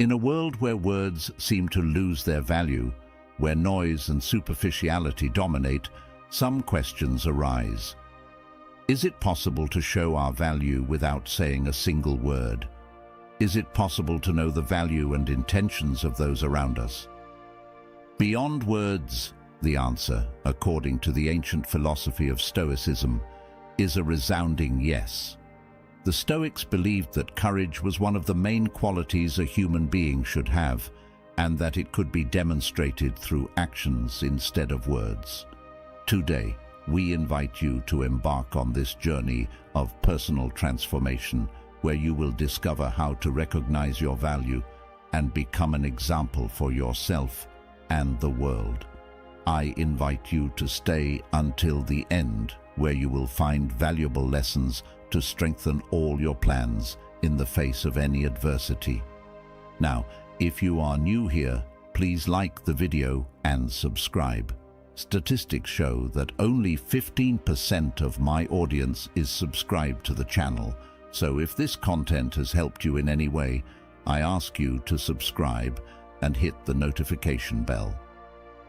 In a world where words seem to lose their value, where noise and superficiality dominate, some questions arise. Is it possible to show our value without saying a single word? Is it possible to know the value and intentions of those around us? Beyond words, the answer, according to the ancient philosophy of Stoicism, is a resounding yes. The Stoics believed that courage was one of the main qualities a human being should have, and that it could be demonstrated through actions instead of words. Today, we invite you to embark on this journey of personal transformation, where you will discover how to recognize your value and become an example for yourself and the world. I invite you to stay until the end, where you will find valuable lessons to strengthen all your plans in the face of any adversity. Now, if you are new here, please like the video and subscribe. Statistics show that only 15% of my audience is subscribed to the channel, so if this content has helped you in any way, I ask you to subscribe and hit the notification bell.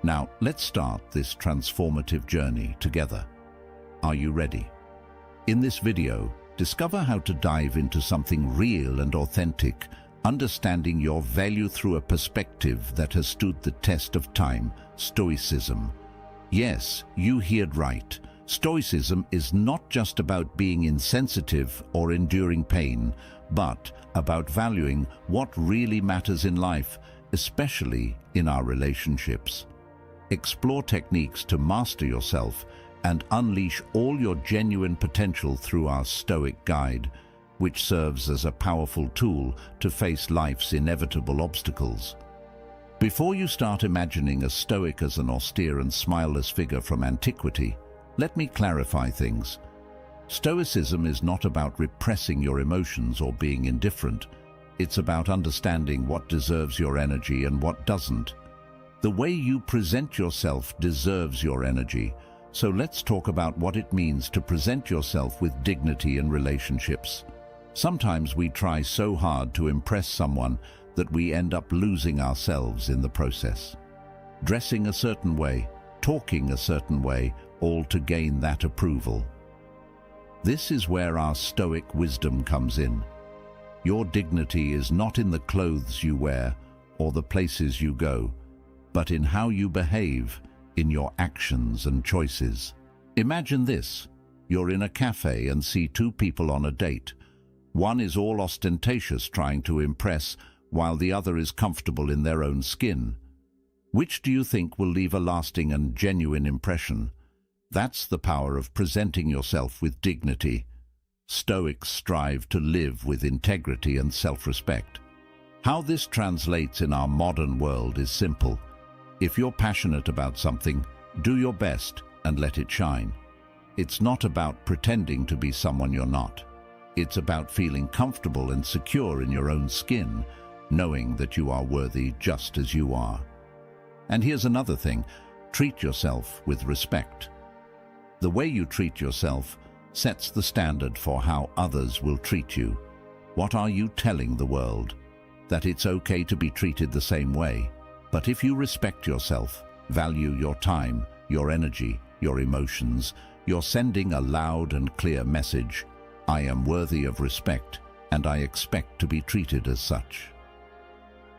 Now, let's start this transformative journey together. Are you ready? In this video, discover how to dive into something real and authentic, understanding your value through a perspective that has stood the test of time, Stoicism. Yes, you heard right. Stoicism is not just about being insensitive or enduring pain, but about valuing what really matters in life, especially in our relationships. Explore techniques to master yourself and unleash all your genuine potential through our Stoic guide, which serves as a powerful tool to face life's inevitable obstacles. Before you start imagining a Stoic as an austere and smileless figure from antiquity, let me clarify things. Stoicism is not about repressing your emotions or being indifferent. It's about understanding what deserves your energy and what doesn't. The way you present yourself deserves your energy, so let's talk about what it means to present yourself with dignity in relationships. Sometimes we try so hard to impress someone that we end up losing ourselves in the process. Dressing a certain way, talking a certain way, all to gain that approval. This is where our Stoic wisdom comes in. Your dignity is not in the clothes you wear or the places you go, but in how you behave, in your actions and choices. Imagine this. You're in a cafe and see two people on a date. One is all ostentatious, trying to impress, while the other is comfortable in their own skin. Which do you think will leave a lasting and genuine impression? That's the power of presenting yourself with dignity. Stoics strive to live with integrity and self-respect. How this translates in our modern world is simple. If you're passionate about something, do your best and let it shine. It's not about pretending to be someone you're not. It's about feeling comfortable and secure in your own skin, knowing that you are worthy just as you are. And here's another thing, treat yourself with respect. The way you treat yourself sets the standard for how others will treat you. What are you telling the world? That it's okay to be treated the same way. But if you respect yourself, value your time, your energy, your emotions, you're sending a loud and clear message. I am worthy of respect, and I expect to be treated as such.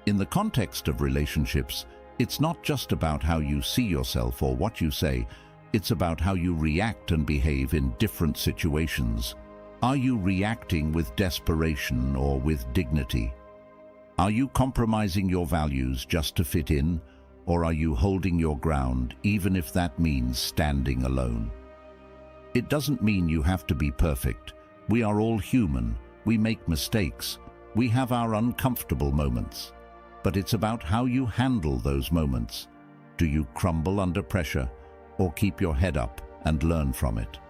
In the context of relationships, it's not just about how you see yourself or what you say, it's about how you react and behave in different situations. Are you reacting with desperation or with dignity? Are you compromising your values just to fit in, or are you holding your ground even if that means standing alone? It doesn't mean you have to be perfect. We are all human. We make mistakes. We have our uncomfortable moments. But it's about how you handle those moments. Do you crumble under pressure, or keep your head up and learn from it?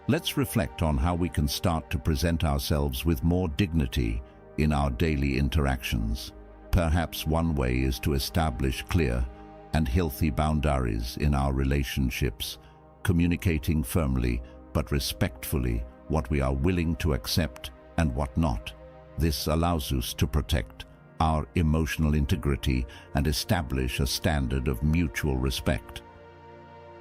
Let's reflect on how we can start to present ourselves with more dignity in our daily interactions. Perhaps one way is to establish clear and healthy boundaries in our relationships, communicating firmly but respectfully what we are willing to accept and what not. This allows us to protect our emotional integrity, and establish a standard of mutual respect.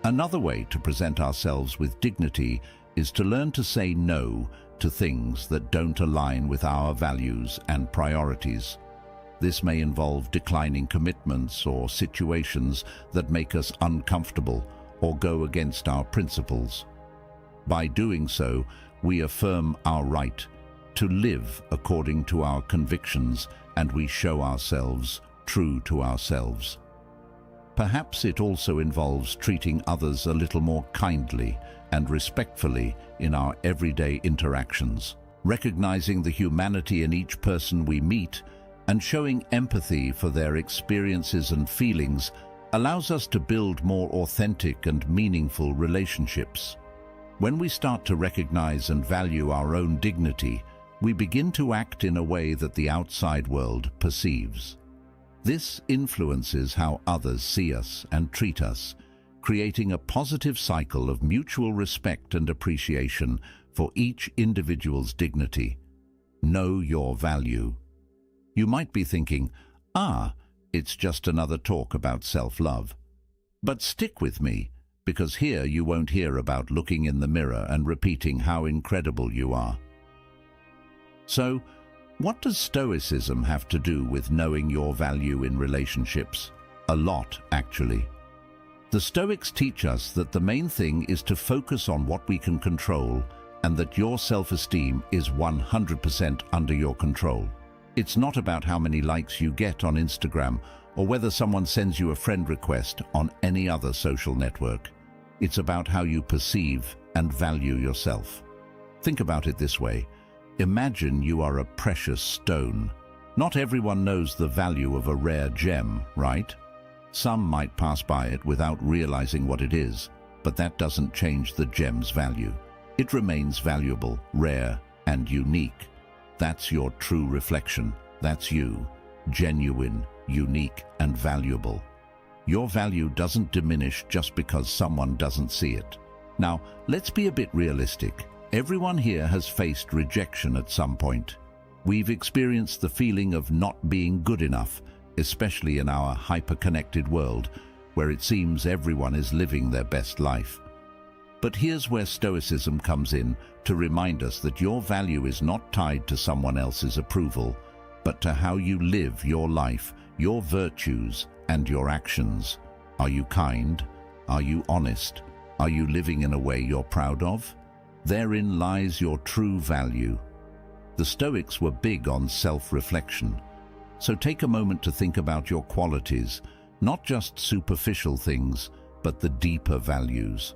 Another way to present ourselves with dignity is to learn to say no to things that don't align with our values and priorities. This may involve declining commitments or situations that make us uncomfortable or go against our principles. By doing so, we affirm our right to live according to our convictions, and we show ourselves true to ourselves. Perhaps it also involves treating others a little more kindly and respectfully in our everyday interactions, recognizing the humanity in each person we meet and showing empathy for their experiences and feelings allows us to build more authentic and meaningful relationships. When we start to recognize and value our own dignity, we begin to act in a way that the outside world perceives. This influences how others see us and treat us, creating a positive cycle of mutual respect and appreciation for each individual's dignity. Know your value. You might be thinking, it's just another talk about self-love. But stick with me, because here you won't hear about looking in the mirror and repeating how incredible you are. So, what does Stoicism have to do with knowing your value in relationships? A lot, actually. The Stoics teach us that the main thing is to focus on what we can control and that your self-esteem is 100% under your control. It's not about how many likes you get on Instagram or whether someone sends you a friend request on any other social network. It's about how you perceive and value yourself. Think about it this way. Imagine you are a precious stone. Not everyone knows the value of a rare gem, right? Some might pass by it without realizing what it is, but that doesn't change the gem's value. It remains valuable, rare, and unique. That's your true reflection. That's you, genuine, unique, and valuable. Your value doesn't diminish just because someone doesn't see it. Now, let's be a bit realistic. Everyone here has faced rejection at some point. We've experienced the feeling of not being good enough, especially in our hyper-connected world, where it seems everyone is living their best life. But here's where Stoicism comes in to remind us that your value is not tied to someone else's approval, but to how you live your life, your virtues, and your actions. Are you kind? Are you honest? Are you living in a way you're proud of? Therein lies your true value. The Stoics were big on self-reflection. So take a moment to think about your qualities, not just superficial things, but the deeper values.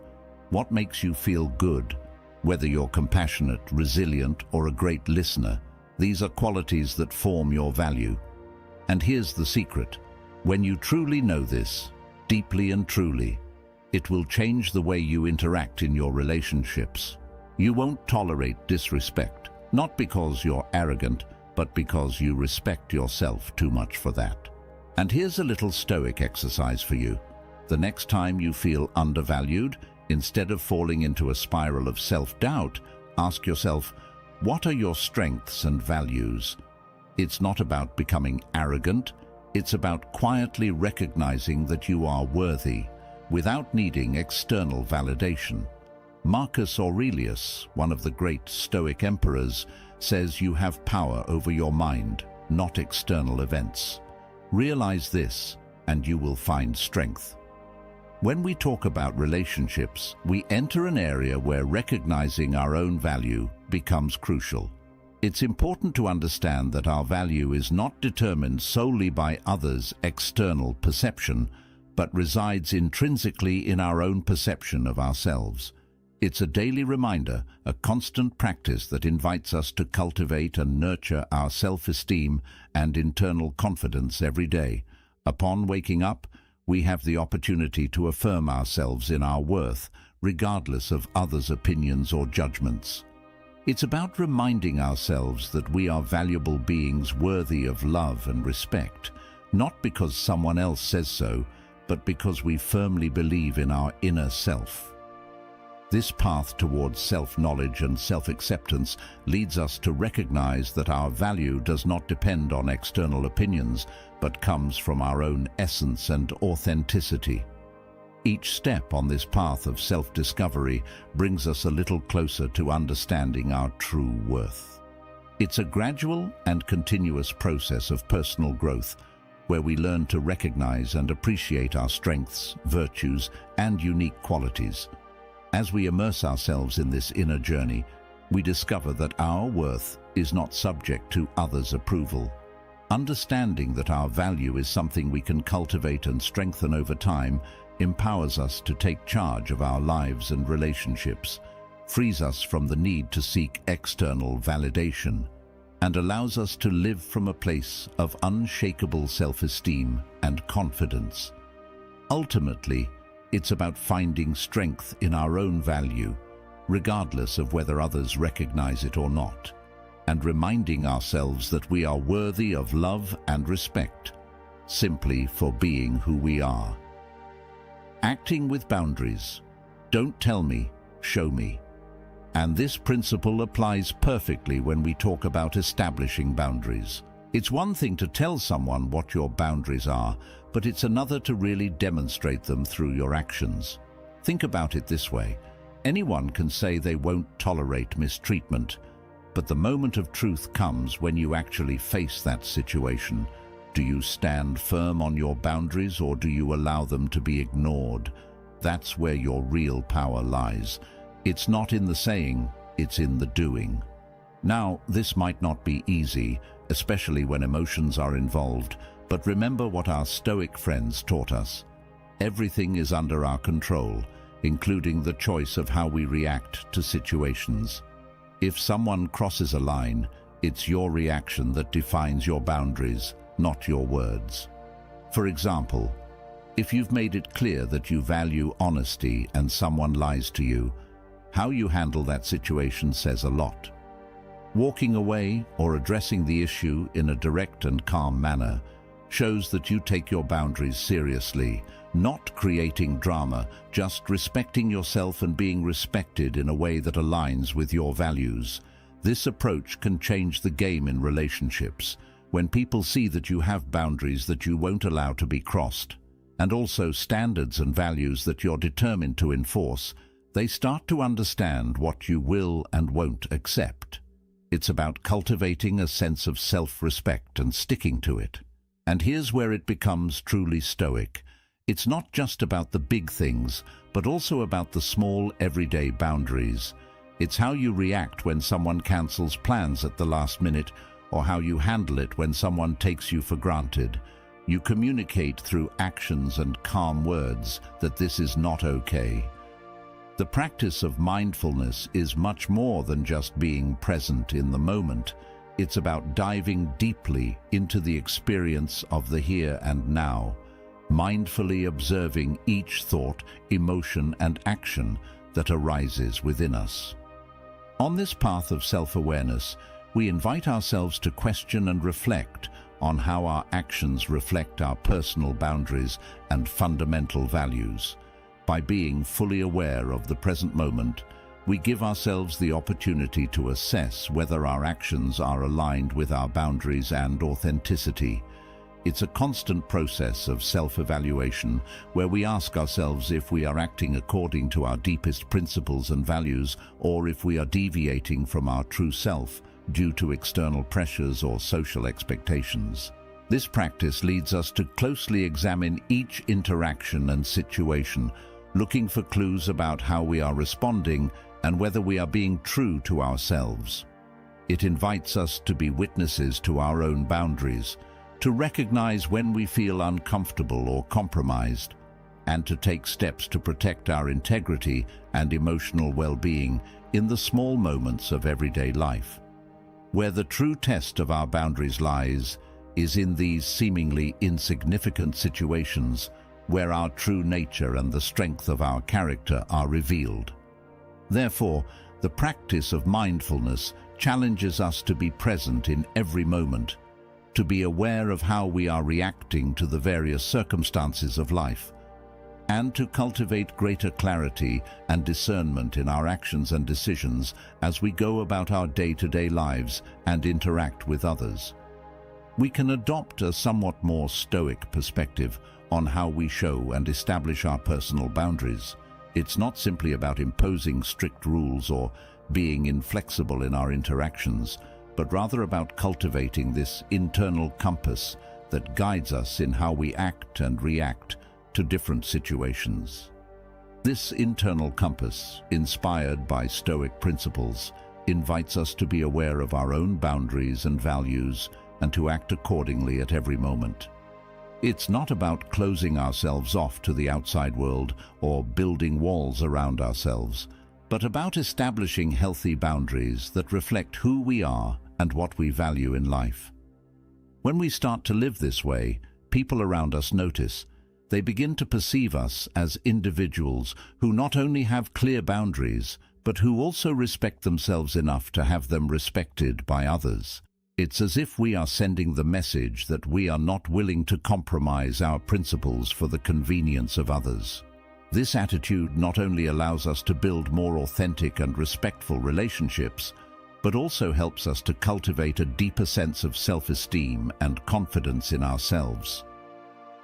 What makes you feel good? Whether you're compassionate, resilient, or a great listener, these are qualities that form your value. And here's the secret. When you truly know this, deeply and truly, it will change the way you interact in your relationships. You won't tolerate disrespect, not because you're arrogant, but because you respect yourself too much for that. And here's a little Stoic exercise for you. The next time you feel undervalued, instead of falling into a spiral of self-doubt, ask yourself, what are your strengths and values? It's not about becoming arrogant, it's about quietly recognizing that you are worthy, without needing external validation. Marcus Aurelius, one of the great Stoic emperors, says you have power over your mind, not external events. Realize this, and you will find strength. When we talk about relationships, we enter an area where recognizing our own value becomes crucial. It's important to understand that our value is not determined solely by others' external perception, but resides intrinsically in our own perception of ourselves. It's a daily reminder, a constant practice that invites us to cultivate and nurture our self-esteem and internal confidence every day. Upon waking up, we have the opportunity to affirm ourselves in our worth, regardless of others' opinions or judgments. It's about reminding ourselves that we are valuable beings worthy of love and respect, not because someone else says so, but because we firmly believe in our inner self. This path towards self-knowledge and self-acceptance leads us to recognize that our value does not depend on external opinions, but comes from our own essence and authenticity. Each step on this path of self-discovery brings us a little closer to understanding our true worth. It's a gradual and continuous process of personal growth, where we learn to recognize and appreciate our strengths, virtues, and unique qualities. As we immerse ourselves in this inner journey, we discover that our worth is not subject to others' approval. Understanding that our value is something we can cultivate and strengthen over time empowers us to take charge of our lives and relationships, frees us from the need to seek external validation, and allows us to live from a place of unshakable self-esteem and confidence. Ultimately, it's about finding strength in our own value, regardless of whether others recognize it or not, and reminding ourselves that we are worthy of love and respect, simply for being who we are. Acting with boundaries. Don't tell me, show me. And this principle applies perfectly when we talk about establishing boundaries. It's one thing to tell someone what your boundaries are, but it's another to really demonstrate them through your actions. Think about it this way. Anyone can say they won't tolerate mistreatment, but the moment of truth comes when you actually face that situation. Do you stand firm on your boundaries, or do you allow them to be ignored? That's where your real power lies. It's not in the saying, it's in the doing. Now, this might not be easy, especially when emotions are involved, but remember what our Stoic friends taught us. Everything is under our control, including the choice of how we react to situations. If someone crosses a line, it's your reaction that defines your boundaries, not your words. For example, if you've made it clear that you value honesty and someone lies to you, how you handle that situation says a lot. Walking away or addressing the issue in a direct and calm manner shows that you take your boundaries seriously, not creating drama, just respecting yourself and being respected in a way that aligns with your values. This approach can change the game in relationships, when people see that you have boundaries that you won't allow to be crossed, and also standards and values that you're determined to enforce. They start to understand what you will and won't accept. It's about cultivating a sense of self-respect and sticking to it. And here's where it becomes truly Stoic. It's not just about the big things, but also about the small, everyday boundaries. It's how you react when someone cancels plans at the last minute, or how you handle it when someone takes you for granted. You communicate through actions and calm words that this is not okay. The practice of mindfulness is much more than just being present in the moment. It's about diving deeply into the experience of the here and now, mindfully observing each thought, emotion, and action that arises within us. On this path of self-awareness, we invite ourselves to question and reflect on how our actions reflect our personal boundaries and fundamental values. By being fully aware of the present moment, we give ourselves the opportunity to assess whether our actions are aligned with our boundaries and authenticity. It's a constant process of self-evaluation where we ask ourselves if we are acting according to our deepest principles and values, or if we are deviating from our true self due to external pressures or social expectations. This practice leads us to closely examine each interaction and situation, looking for clues about how we are responding and whether we are being true to ourselves. It invites us to be witnesses to our own boundaries, to recognize when we feel uncomfortable or compromised, and to take steps to protect our integrity and emotional well-being in the small moments of everyday life. Where the true test of our boundaries lies is in these seemingly insignificant situations, where our true nature and the strength of our character are revealed. Therefore, the practice of mindfulness challenges us to be present in every moment, to be aware of how we are reacting to the various circumstances of life. and to cultivate greater clarity and discernment in our actions and decisions as we go about our day-to-day lives and interact with others. We can adopt a somewhat more Stoic perspective on how we show and establish our personal boundaries. It's not simply about imposing strict rules or being inflexible in our interactions, but rather about cultivating this internal compass that guides us in how we act and react to different situations. This internal compass, inspired by Stoic principles, invites us to be aware of our own boundaries and values and to act accordingly at every moment. It's not about closing ourselves off to the outside world or building walls around ourselves, but about establishing healthy boundaries that reflect who we are and what we value in life. When we start to live this way, people around us notice. They begin to perceive us as individuals who not only have clear boundaries, but who also respect themselves enough to have them respected by others. It's as if we are sending the message that we are not willing to compromise our principles for the convenience of others. This attitude not only allows us to build more authentic and respectful relationships, but also helps us to cultivate a deeper sense of self-esteem and confidence in ourselves.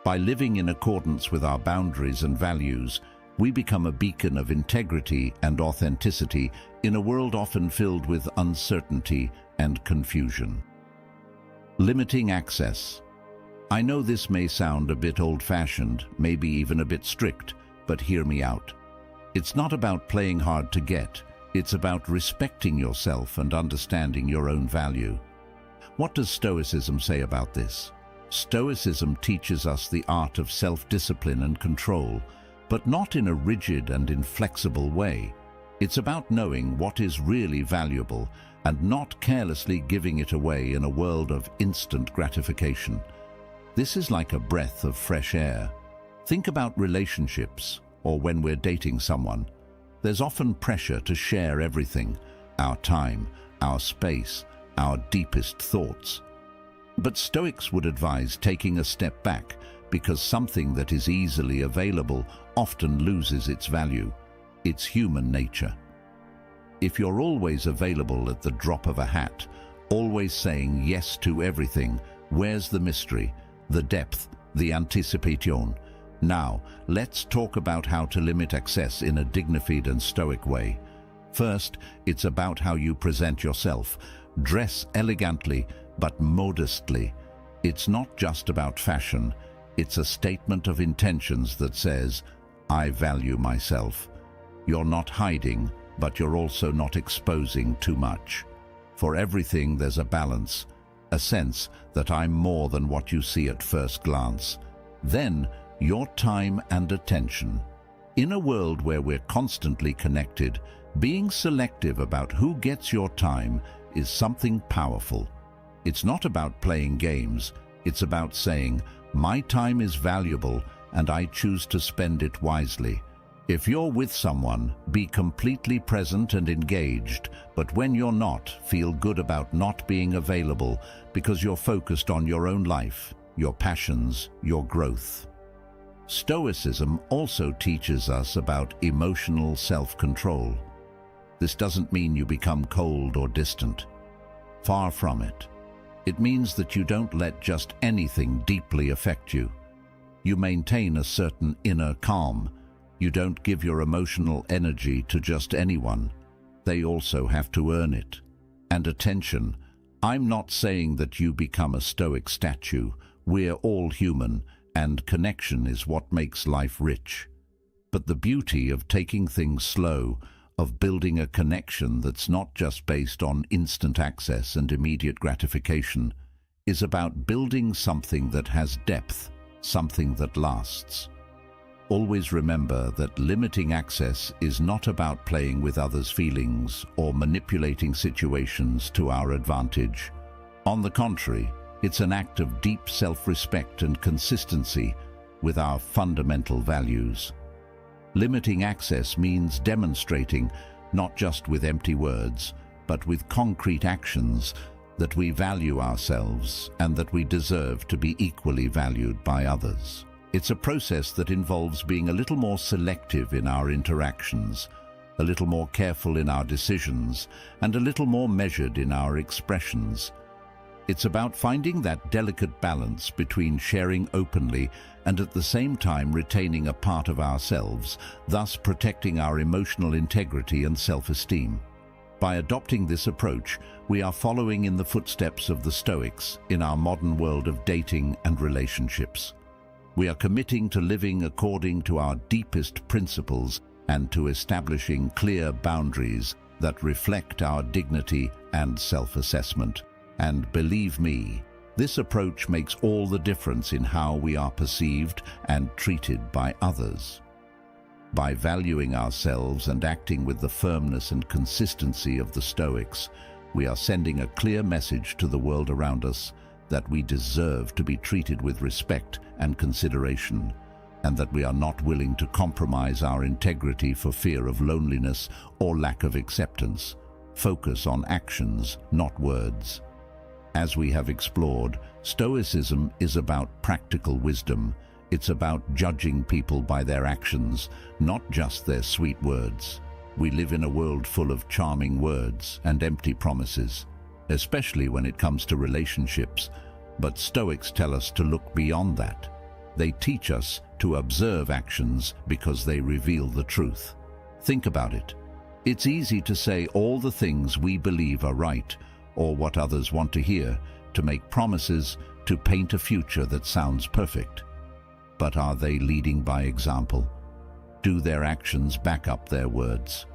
By living in accordance with our boundaries and values, we become a beacon of integrity and authenticity in a world often filled with uncertainty and confusion. Limiting access. I know this may sound a bit old-fashioned, maybe even a bit strict, but hear me out. It's not about playing hard to get. It's about respecting yourself and understanding your own value. What does Stoicism say about this? Stoicism teaches us the art of self-discipline and control, but not in a rigid and inflexible way. It's about knowing what is really valuable and not carelessly giving it away in a world of instant gratification. This is like a breath of fresh air. Think about relationships, or when we're dating someone. There's often pressure to share everything, our time, our space, our deepest thoughts. But Stoics would advise taking a step back, because something that is easily available often loses its value. It's human nature. If you're always available at the drop of a hat, always saying yes to everything, where's the mystery, the depth, the anticipation? Now, let's talk about how to limit access in a dignified and Stoic way. First, it's about how you present yourself. Dress elegantly, but modestly. It's not just about fashion. It's a statement of intentions that says, I value myself. You're not hiding, but you're also not exposing too much. For everything there's a balance, a sense that I'm more than what you see at first glance. Then, your time and attention. In a world where we're constantly connected, being selective about who gets your time is something powerful. It's not about playing games. It's about saying, my time is valuable and I choose to spend it wisely. If you're with someone, be completely present and engaged, but when you're not, feel good about not being available because you're focused on your own life, your passions, your growth. Stoicism also teaches us about emotional self-control. This doesn't mean you become cold or distant. Far from it. It means that you don't let just anything deeply affect you. You maintain a certain inner calm. You don't give your emotional energy to just anyone. They also have to earn it. And attention, I'm not saying that you become a Stoic statue. We're all human, and connection is what makes life rich. But the beauty of taking things slow, of building a connection that's not just based on instant access and immediate gratification, is about building something that has depth, something that lasts. Always remember that limiting access is not about playing with others' feelings or manipulating situations to our advantage. On the contrary, it's an act of deep self-respect and consistency with our fundamental values. Limiting access means demonstrating, not just with empty words, but with concrete actions, that we value ourselves and that we deserve to be equally valued by others. It's a process that involves being a little more selective in our interactions, a little more careful in our decisions, and a little more measured in our expressions. It's about finding that delicate balance between sharing openly and at the same time retaining a part of ourselves, thus protecting our emotional integrity and self-esteem. By adopting this approach, we are following in the footsteps of the Stoics in our modern world of dating and relationships. We are committing to living according to our deepest principles and to establishing clear boundaries that reflect our dignity and self-assessment. And believe me, this approach makes all the difference in how we are perceived and treated by others. By valuing ourselves and acting with the firmness and consistency of the Stoics, we are sending a clear message to the world around us that we deserve to be treated with respect and consideration, and that we are not willing to compromise our integrity for fear of loneliness or lack of acceptance. Focus on actions, not words. As we have explored, Stoicism is about practical wisdom. It's about judging people by their actions, not just their sweet words. We live in a world full of charming words and empty promises, especially when it comes to relationships. But Stoics tell us to look beyond that. They teach us to observe actions because they reveal the truth. Think about it. It's easy to say all the things we believe are right, or what others want to hear, to make promises, to paint a future that sounds perfect. But are they leading by example? Do their actions back up their words?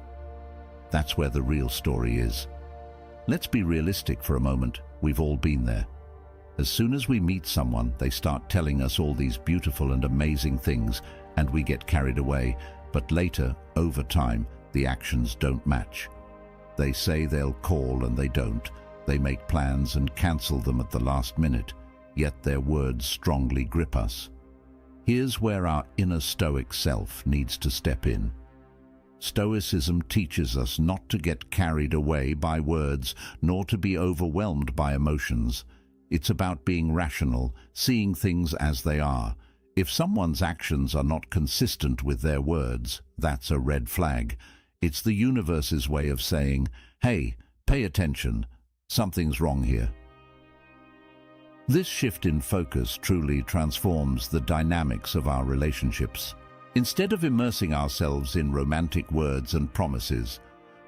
That's where the real story is. Let's be realistic for a moment. We've all been there. As soon as we meet someone, they start telling us all these beautiful and amazing things, and we get carried away. But later, over time, the actions don't match. They say they'll call and they don't. They make plans and cancel them at the last minute, yet their words strongly grip us. Here's where our inner Stoic self needs to step in. Stoicism teaches us not to get carried away by words, nor to be overwhelmed by emotions. It's about being rational, seeing things as they are. If someone's actions are not consistent with their words, that's a red flag. It's the universe's way of saying, hey, pay attention, something's wrong here. This shift in focus truly transforms the dynamics of our relationships. Instead of immersing ourselves in romantic words and promises,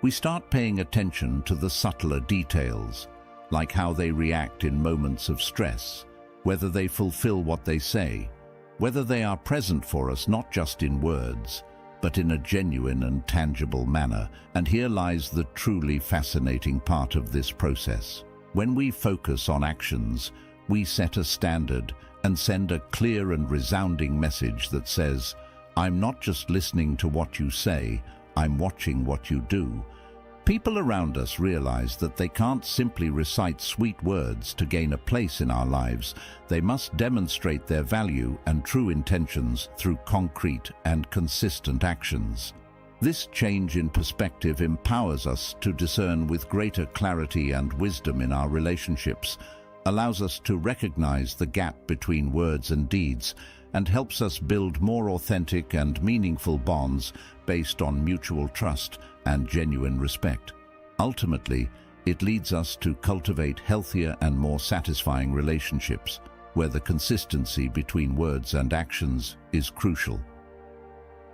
we start paying attention to the subtler details, like how they react in moments of stress, whether they fulfill what they say, whether they are present for us not just in words, but in a genuine and tangible manner. And here lies the truly fascinating part of this process. When we focus on actions, we set a standard and send a clear and resounding message that says, I'm not just listening to what you say, I'm watching what you do. People around us realize that they can't simply recite sweet words to gain a place in our lives. They must demonstrate their value and true intentions through concrete and consistent actions. This change in perspective empowers us to discern with greater clarity and wisdom in our relationships, allows us to recognize the gap between words and deeds, and helps us build more authentic and meaningful bonds based on mutual trust and genuine respect. Ultimately, it leads us to cultivate healthier and more satisfying relationships, where the consistency between words and actions is crucial.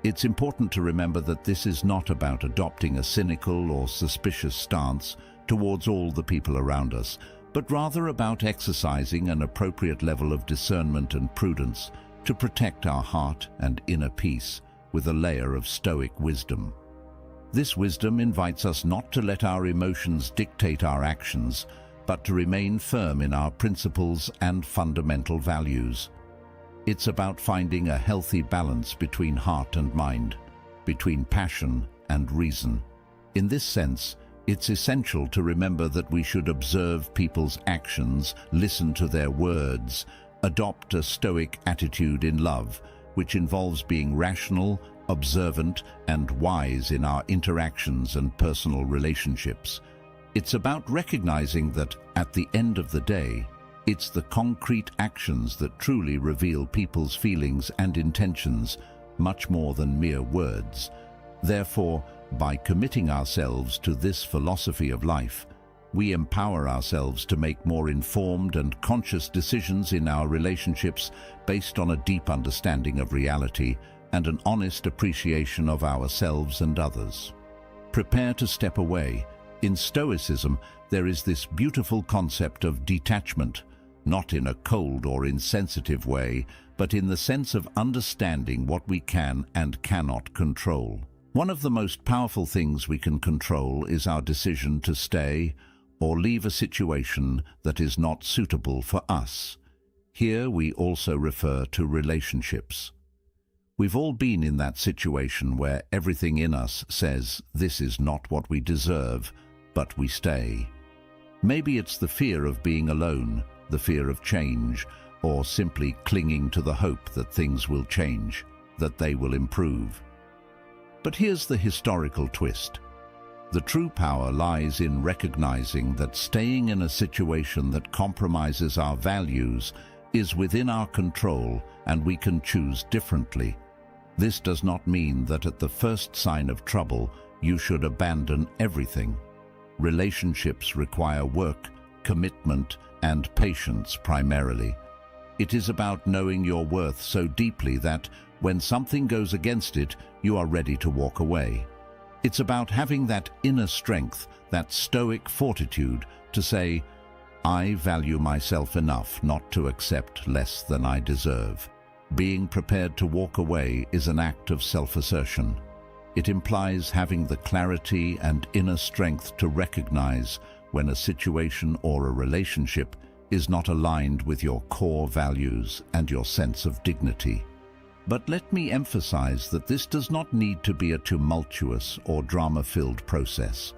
It's important to remember that this is not about adopting a cynical or suspicious stance towards all the people around us, but rather about exercising an appropriate level of discernment and prudence to protect our heart and inner peace with a layer of Stoic wisdom. This wisdom invites us not to let our emotions dictate our actions, but to remain firm in our principles and fundamental values. It's about finding a healthy balance between heart and mind, between passion and reason. In this sense, it's essential to remember that we should observe people's actions, listen to their words, adopt a Stoic attitude in love, which involves being rational, observant, and wise in our interactions and personal relationships. It's about recognizing that, at the end of the day, It's the concrete actions that truly reveal people's feelings and intentions, much more than mere words. Therefore, by committing ourselves to this philosophy of life, we empower ourselves to make more informed and conscious decisions in our relationships based on a deep understanding of reality and an honest appreciation of ourselves and others. Prepare to step away. In Stoicism, there is this beautiful concept of detachment, not in a cold or insensitive way, but in the sense of understanding what we can and cannot control. One of the most powerful things we can control is our decision to stay or leave a situation that is not suitable for us. Here we also refer to relationships. We've all been in that situation where everything in us says this is not what we deserve, but we stay. Maybe it's the fear of being alone, the fear of change, or simply clinging to the hope that things will change, that they will improve. But here's the historical twist. The true power lies in recognizing that staying in a situation that compromises our values is within our control and we can choose differently. This does not mean that at the first sign of trouble you should abandon everything. Relationships require work, commitment, and patience primarily. It is about knowing your worth so deeply that, when something goes against it, you are ready to walk away. It's about having that inner strength, that stoic fortitude to say, I value myself enough not to accept less than I deserve. Being prepared to walk away is an act of self-assertion. It implies having the clarity and inner strength to recognize when a situation or a relationship is not aligned with your core values and your sense of dignity. But let me emphasize that this does not need to be a tumultuous or drama-filled process.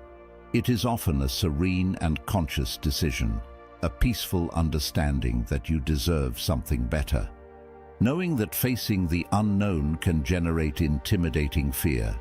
It is often a serene and conscious decision, a peaceful understanding that you deserve something better. Knowing that facing the unknown can generate intimidating fear.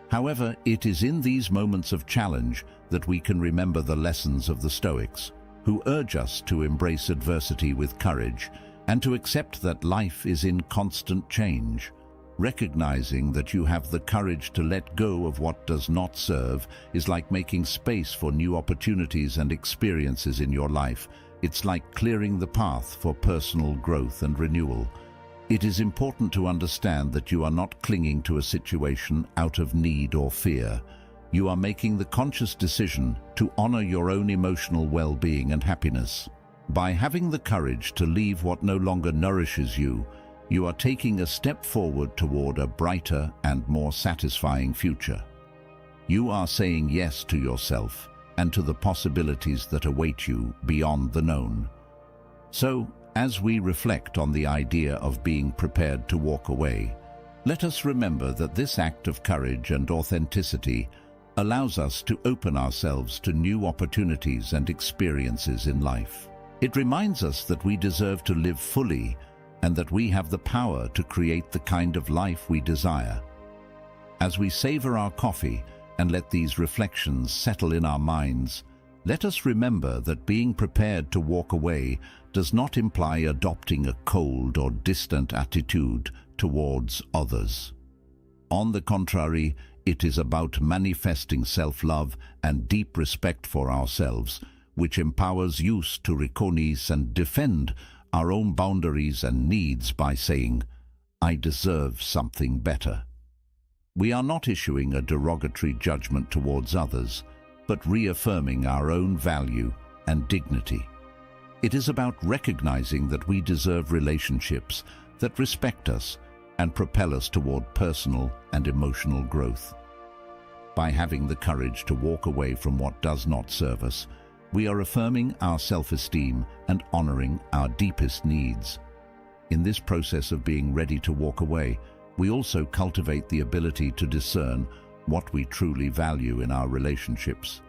However, it is in these moments of challenge that we can remember the lessons of the Stoics, who urge us to embrace adversity with courage and to accept that life is in constant change. Recognizing that you have the courage to let go of what does not serve is like making space for new opportunities and experiences in your life. It's like clearing the path for personal growth and renewal. It is important to understand that you are not clinging to a situation out of need or fear. You are making the conscious decision to honor your own emotional well-being and happiness. By having the courage to leave what no longer nourishes you, you are taking a step forward toward a brighter and more satisfying future. You are saying yes to yourself and to the possibilities that await you beyond the known. So, as we reflect on the idea of being prepared to walk away, let us remember that this act of courage and authenticity allows us to open ourselves to new opportunities and experiences in life. It reminds us that we deserve to live fully and that we have the power to create the kind of life we desire. As we savor our coffee and let these reflections settle in our minds, let us remember that being prepared to walk away does not imply adopting a cold or distant attitude towards others. On the contrary, it is about manifesting self-love and deep respect for ourselves, which empowers us to recognize and defend our own boundaries and needs by saying, I deserve something better. We are not issuing a derogatory judgment towards others, but reaffirming our own value and dignity. It is about recognizing that we deserve relationships that respect us and propel us toward personal and emotional growth. By having the courage to walk away from what does not serve us, we are affirming our self-esteem and honoring our deepest needs. In this process of being ready to walk away, we also cultivate the ability to discern what we truly value in our relationships.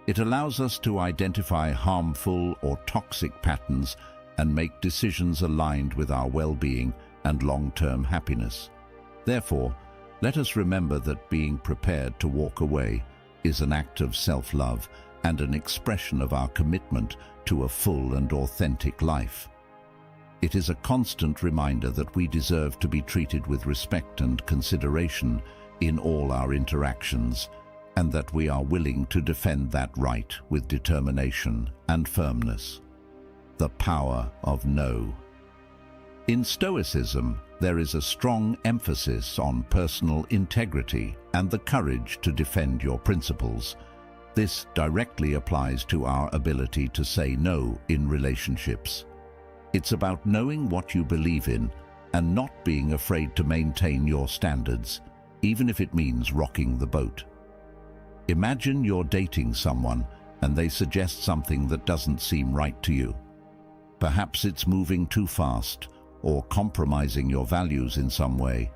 It allows us to identify harmful or toxic patterns and make decisions aligned with our well-being and long-term happiness. Therefore, let us remember that being prepared to walk away is an act of self-love and an expression of our commitment to a full and authentic life. It is a constant reminder that we deserve to be treated with respect and consideration in all our interactions, and that we are willing to defend that right with determination and firmness. The power of no. In Stoicism, there is a strong emphasis on personal integrity and the courage to defend your principles. This directly applies to our ability to say no in relationships. It's about knowing what you believe in and not being afraid to maintain your standards, even if it means rocking the boat. Imagine you're dating someone and they suggest something that doesn't seem right to you. Perhaps it's moving too fast or compromising your values in some way.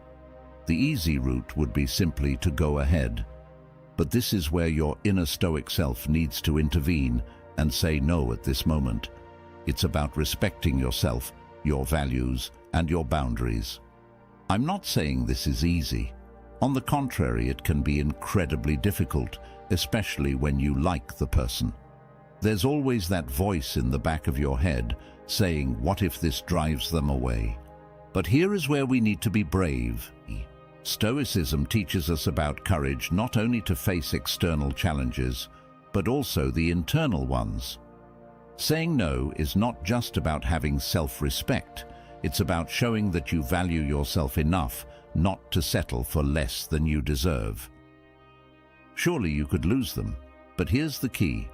The easy route would be simply to go ahead. But this is where your inner Stoic self needs to intervene and say no at this moment. It's about respecting yourself, your values, and your boundaries. I'm not saying this is easy. On the contrary, it can be incredibly difficult, especially when you like the person. There's always that voice in the back of your head saying, what if this drives them away? But here is where we need to be brave. Stoicism teaches us about courage not only to face external challenges, but also the internal ones. Saying no is not just about having self-respect. It's about showing that you value yourself enough not to settle for less than you deserve. Surely you could lose them, but here's the key.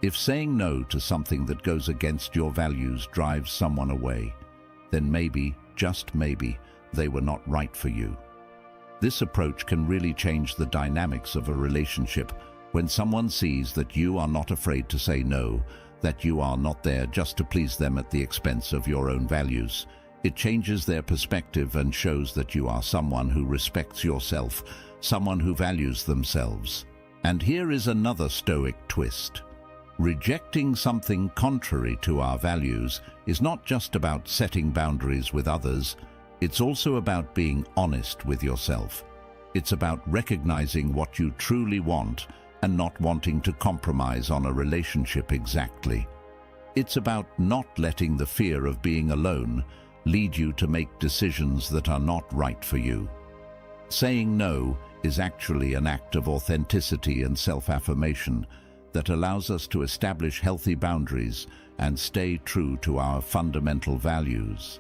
If saying no to something that goes against your values drives someone away, then maybe, just maybe, they were not right for you. This approach can really change the dynamics of a relationship when someone sees that you are not afraid to say no, that you are not there just to please them at the expense of your own values. It changes their perspective and shows that you are someone who respects yourself, someone who values themselves. And here is another Stoic twist. Rejecting something contrary to our values is not just about setting boundaries with others, it's also about being honest with yourself. It's about recognizing what you truly want and not wanting to compromise on a relationship exactly. It's about not letting the fear of being alone lead you to make decisions that are not right for you. Saying no is actually an act of authenticity and self-affirmation that allows us to establish healthy boundaries and stay true to our fundamental values.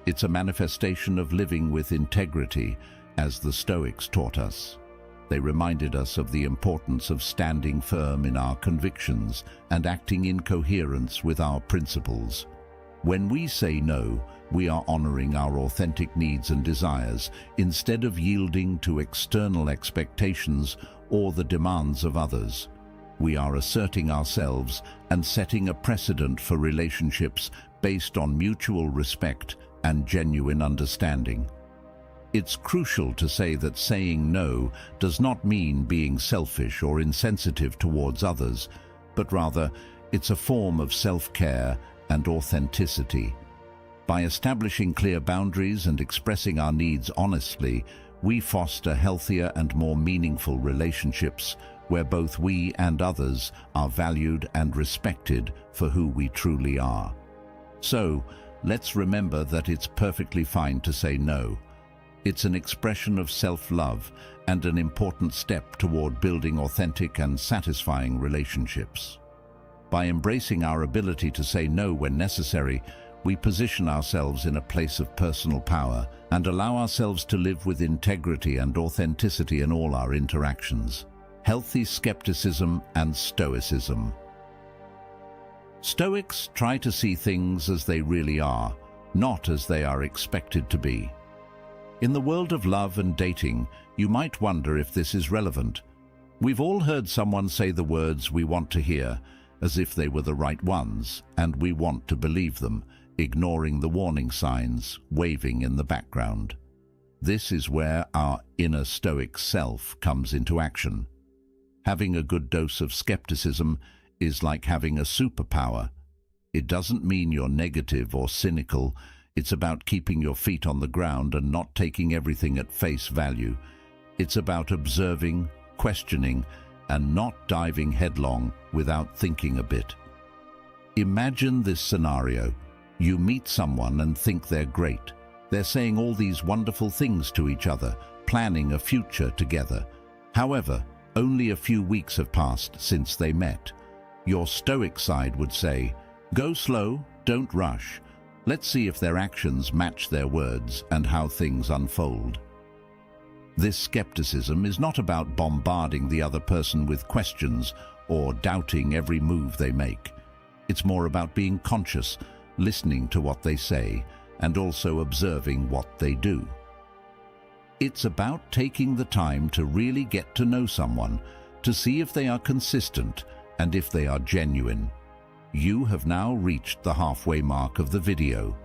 It's a manifestation of living with integrity, as the Stoics taught us. They reminded us of the importance of standing firm in our convictions and acting in coherence with our principles. When we say no, we are honoring our authentic needs and desires instead of yielding to external expectations or the demands of others. We are asserting ourselves and setting a precedent for relationships based on mutual respect and genuine understanding. It's crucial to say that saying no does not mean being selfish or insensitive towards others, but rather it's a form of self-care and authenticity. By establishing clear boundaries and expressing our needs honestly, we foster healthier and more meaningful relationships where both we and others are valued and respected for who we truly are. So, let's remember that it's perfectly fine to say no. It's an expression of self-love and an important step toward building authentic and satisfying relationships. By embracing our ability to say no when necessary, we position ourselves in a place of personal power and allow ourselves to live with integrity and authenticity in all our interactions. Healthy skepticism and Stoicism. Stoics try to see things as they really are, not as they are expected to be. In the world of love and dating, you might wonder if this is relevant. We've all heard someone say the words we want to hear, as if they were the right ones, and we want to believe them, ignoring the warning signs waving in the background. This is where our inner Stoic self comes into action. Having a good dose of skepticism is like having a superpower. It doesn't mean you're negative or cynical. It's about keeping your feet on the ground and not taking everything at face value. It's about observing, questioning, and not diving headlong without thinking a bit. Imagine this scenario. You meet someone and think they're great. They're saying all these wonderful things to each other, planning a future together. However, only a few weeks have passed since they met. Your Stoic side would say, "Go slow, don't rush. Let's see if their actions match their words and how things unfold." This skepticism is not about bombarding the other person with questions or doubting every move they make. It's more about being conscious, listening to what they say, and also observing what they do. It's about taking the time to really get to know someone, to see if they are consistent and if they are genuine. You have now reached the halfway mark of the video.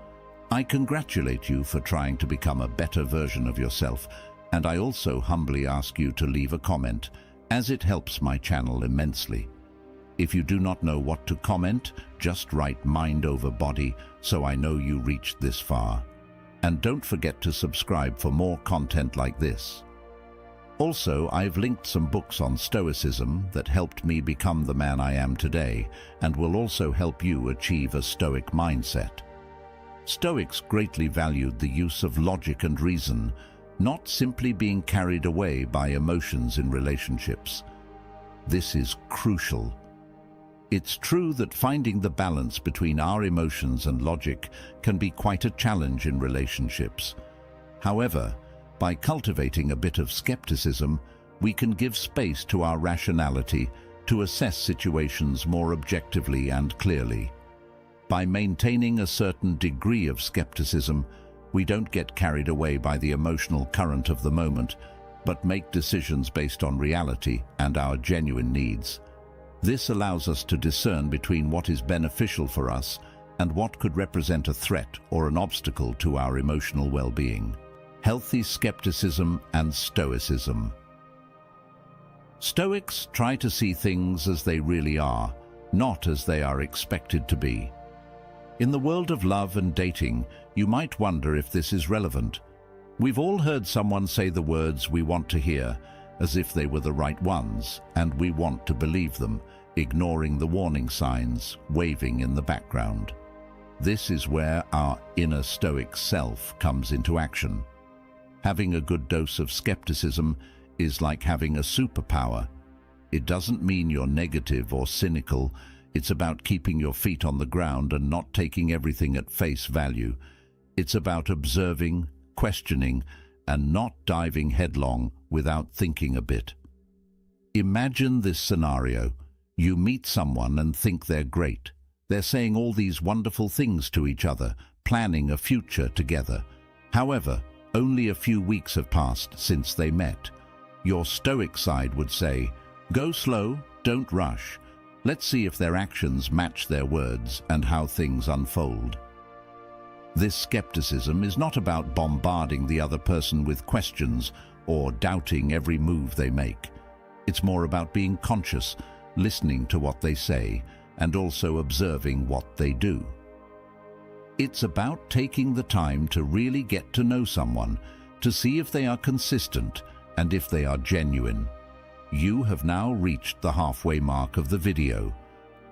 I congratulate you for trying to become a better version of yourself, and I also humbly ask you to leave a comment, as it helps my channel immensely. If you do not know what to comment, just write "mind over body" so I know you reached this far. And don't forget to subscribe for more content like this. Also, I've linked some books on Stoicism that helped me become the man I am today, and will also help you achieve a Stoic mindset. Stoics greatly valued the use of logic and reason, not simply being carried away by emotions in relationships. This is crucial. It's true that finding the balance between our emotions and logic can be quite a challenge in relationships. However, by cultivating a bit of skepticism, we can give space to our rationality to assess situations more objectively and clearly. By maintaining a certain degree of skepticism, we don't get carried away by the emotional current of the moment, but make decisions based on reality and our genuine needs. This allows us to discern between what is beneficial for us and what could represent a threat or an obstacle to our emotional well-being. Healthy skepticism and Stoicism. Stoics try to see things as they really are, not as they are expected to be. In the world of love and dating, you might wonder if this is relevant. We've all heard someone say the words we want to hear, as if they were the right ones, and we want to believe them, ignoring the warning signs waving in the background. This is where our inner Stoic self comes into action. Having a good dose of skepticism is like having a superpower. It doesn't mean you're negative or cynical. It's about keeping your feet on the ground and not taking everything at face value. It's about observing, questioning, and not diving headlong without thinking a bit. Imagine this scenario. You meet someone and think they're great. They're saying all these wonderful things to each other, planning a future together. However, only a few weeks have passed since they met. Your Stoic side would say, "Go slow, don't rush. Let's see if their actions match their words and how things unfold." This skepticism is not about bombarding the other person with questions or doubting every move they make. It's more about being conscious, listening to what they say, and also observing what they do. It's about taking the time to really get to know someone, to see if they are consistent and if they are genuine. You have now reached the halfway mark of the video.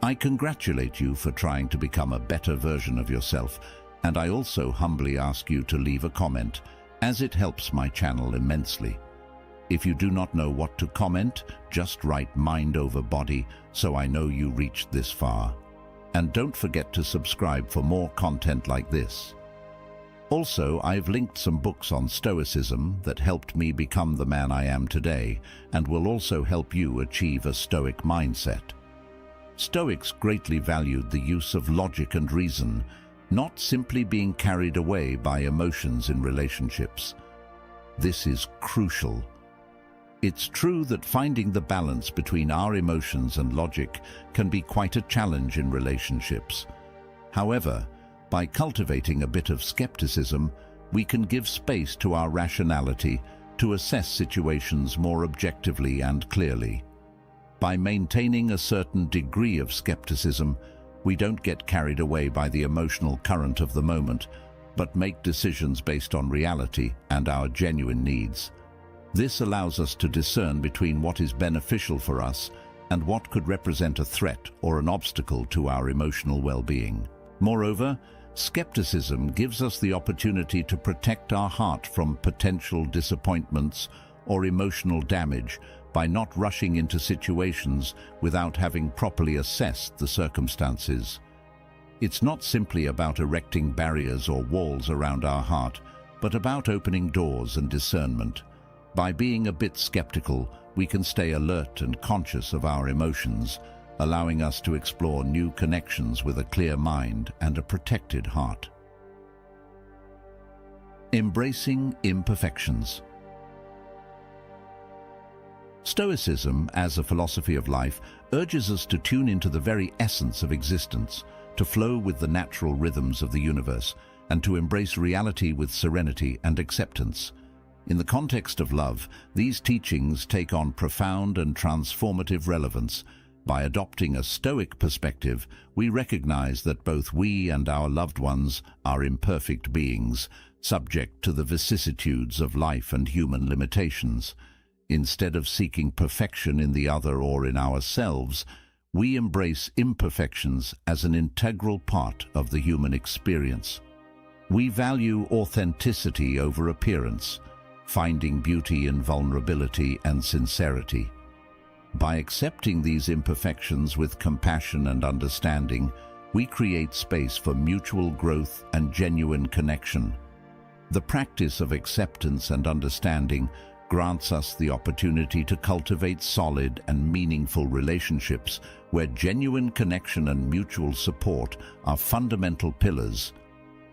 I congratulate you for trying to become a better version of yourself, and I also humbly ask you to leave a comment, as it helps my channel immensely. If you do not know what to comment, just write "mind over body" so I know you reached this far. And don't forget to subscribe for more content like this. Also, I've linked some books on Stoicism that helped me become the man I am today, and will also help you achieve a Stoic mindset. Stoics greatly valued the use of logic and reason, not simply being carried away by emotions in relationships. This is crucial. It's true that finding the balance between our emotions and logic can be quite a challenge in relationships. However, by cultivating a bit of skepticism, we can give space to our rationality to assess situations more objectively and clearly. By maintaining a certain degree of skepticism, we don't get carried away by the emotional current of the moment, but make decisions based on reality and our genuine needs. This allows us to discern between what is beneficial for us and what could represent a threat or an obstacle to our emotional well-being. Moreover, skepticism gives us the opportunity to protect our heart from potential disappointments or emotional damage by not rushing into situations without having properly assessed the circumstances. It's not simply about erecting barriers or walls around our heart, but about opening doors and discernment. By being a bit skeptical, we can stay alert and conscious of our emotions, allowing us to explore new connections with a clear mind and a protected heart. Embracing imperfections. Stoicism, as a philosophy of life, urges us to tune into the very essence of existence, to flow with the natural rhythms of the universe, and to embrace reality with serenity and acceptance. In the context of love, these teachings take on profound and transformative relevance. By adopting a Stoic perspective, we recognize that both we and our loved ones are imperfect beings, subject to the vicissitudes of life and human limitations. Instead of seeking perfection in the other or in ourselves, we embrace imperfections as an integral part of the human experience. We value authenticity over appearance, finding beauty in vulnerability and sincerity. By accepting these imperfections with compassion and understanding, we create space for mutual growth and genuine connection. The practice of acceptance and understanding grants us the opportunity to cultivate solid and meaningful relationships where genuine connection and mutual support are fundamental pillars.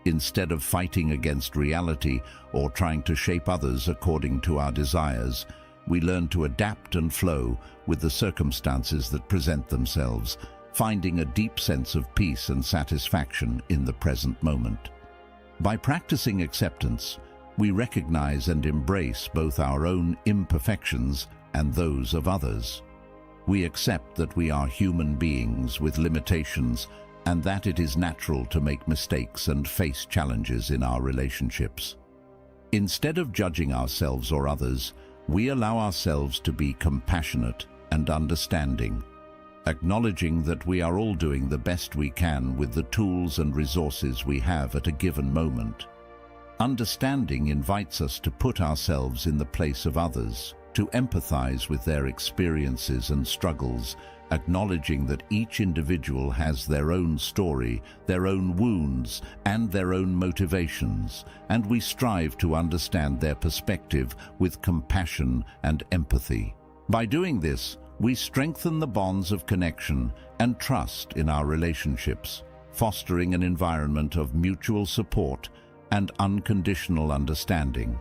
Instead of fighting against reality or trying to shape others according to our desires, we learn to adapt and flow with the circumstances that present themselves, finding a deep sense of peace and satisfaction in the present moment. By practicing acceptance, we recognize and embrace both our own imperfections and those of others. We accept that we are human beings with limitations and that it is natural to make mistakes and face challenges in our relationships. Instead of judging ourselves or others, we allow ourselves to be compassionate and understanding, acknowledging that we are all doing the best we can with the tools and resources we have at a given moment. Understanding invites us to put ourselves in the place of others, to empathize with their experiences and struggles, acknowledging that each individual has their own story, their own wounds, and their own motivations, and we strive to understand their perspective with compassion and empathy. By doing this, we strengthen the bonds of connection and trust in our relationships, fostering an environment of mutual support and unconditional understanding.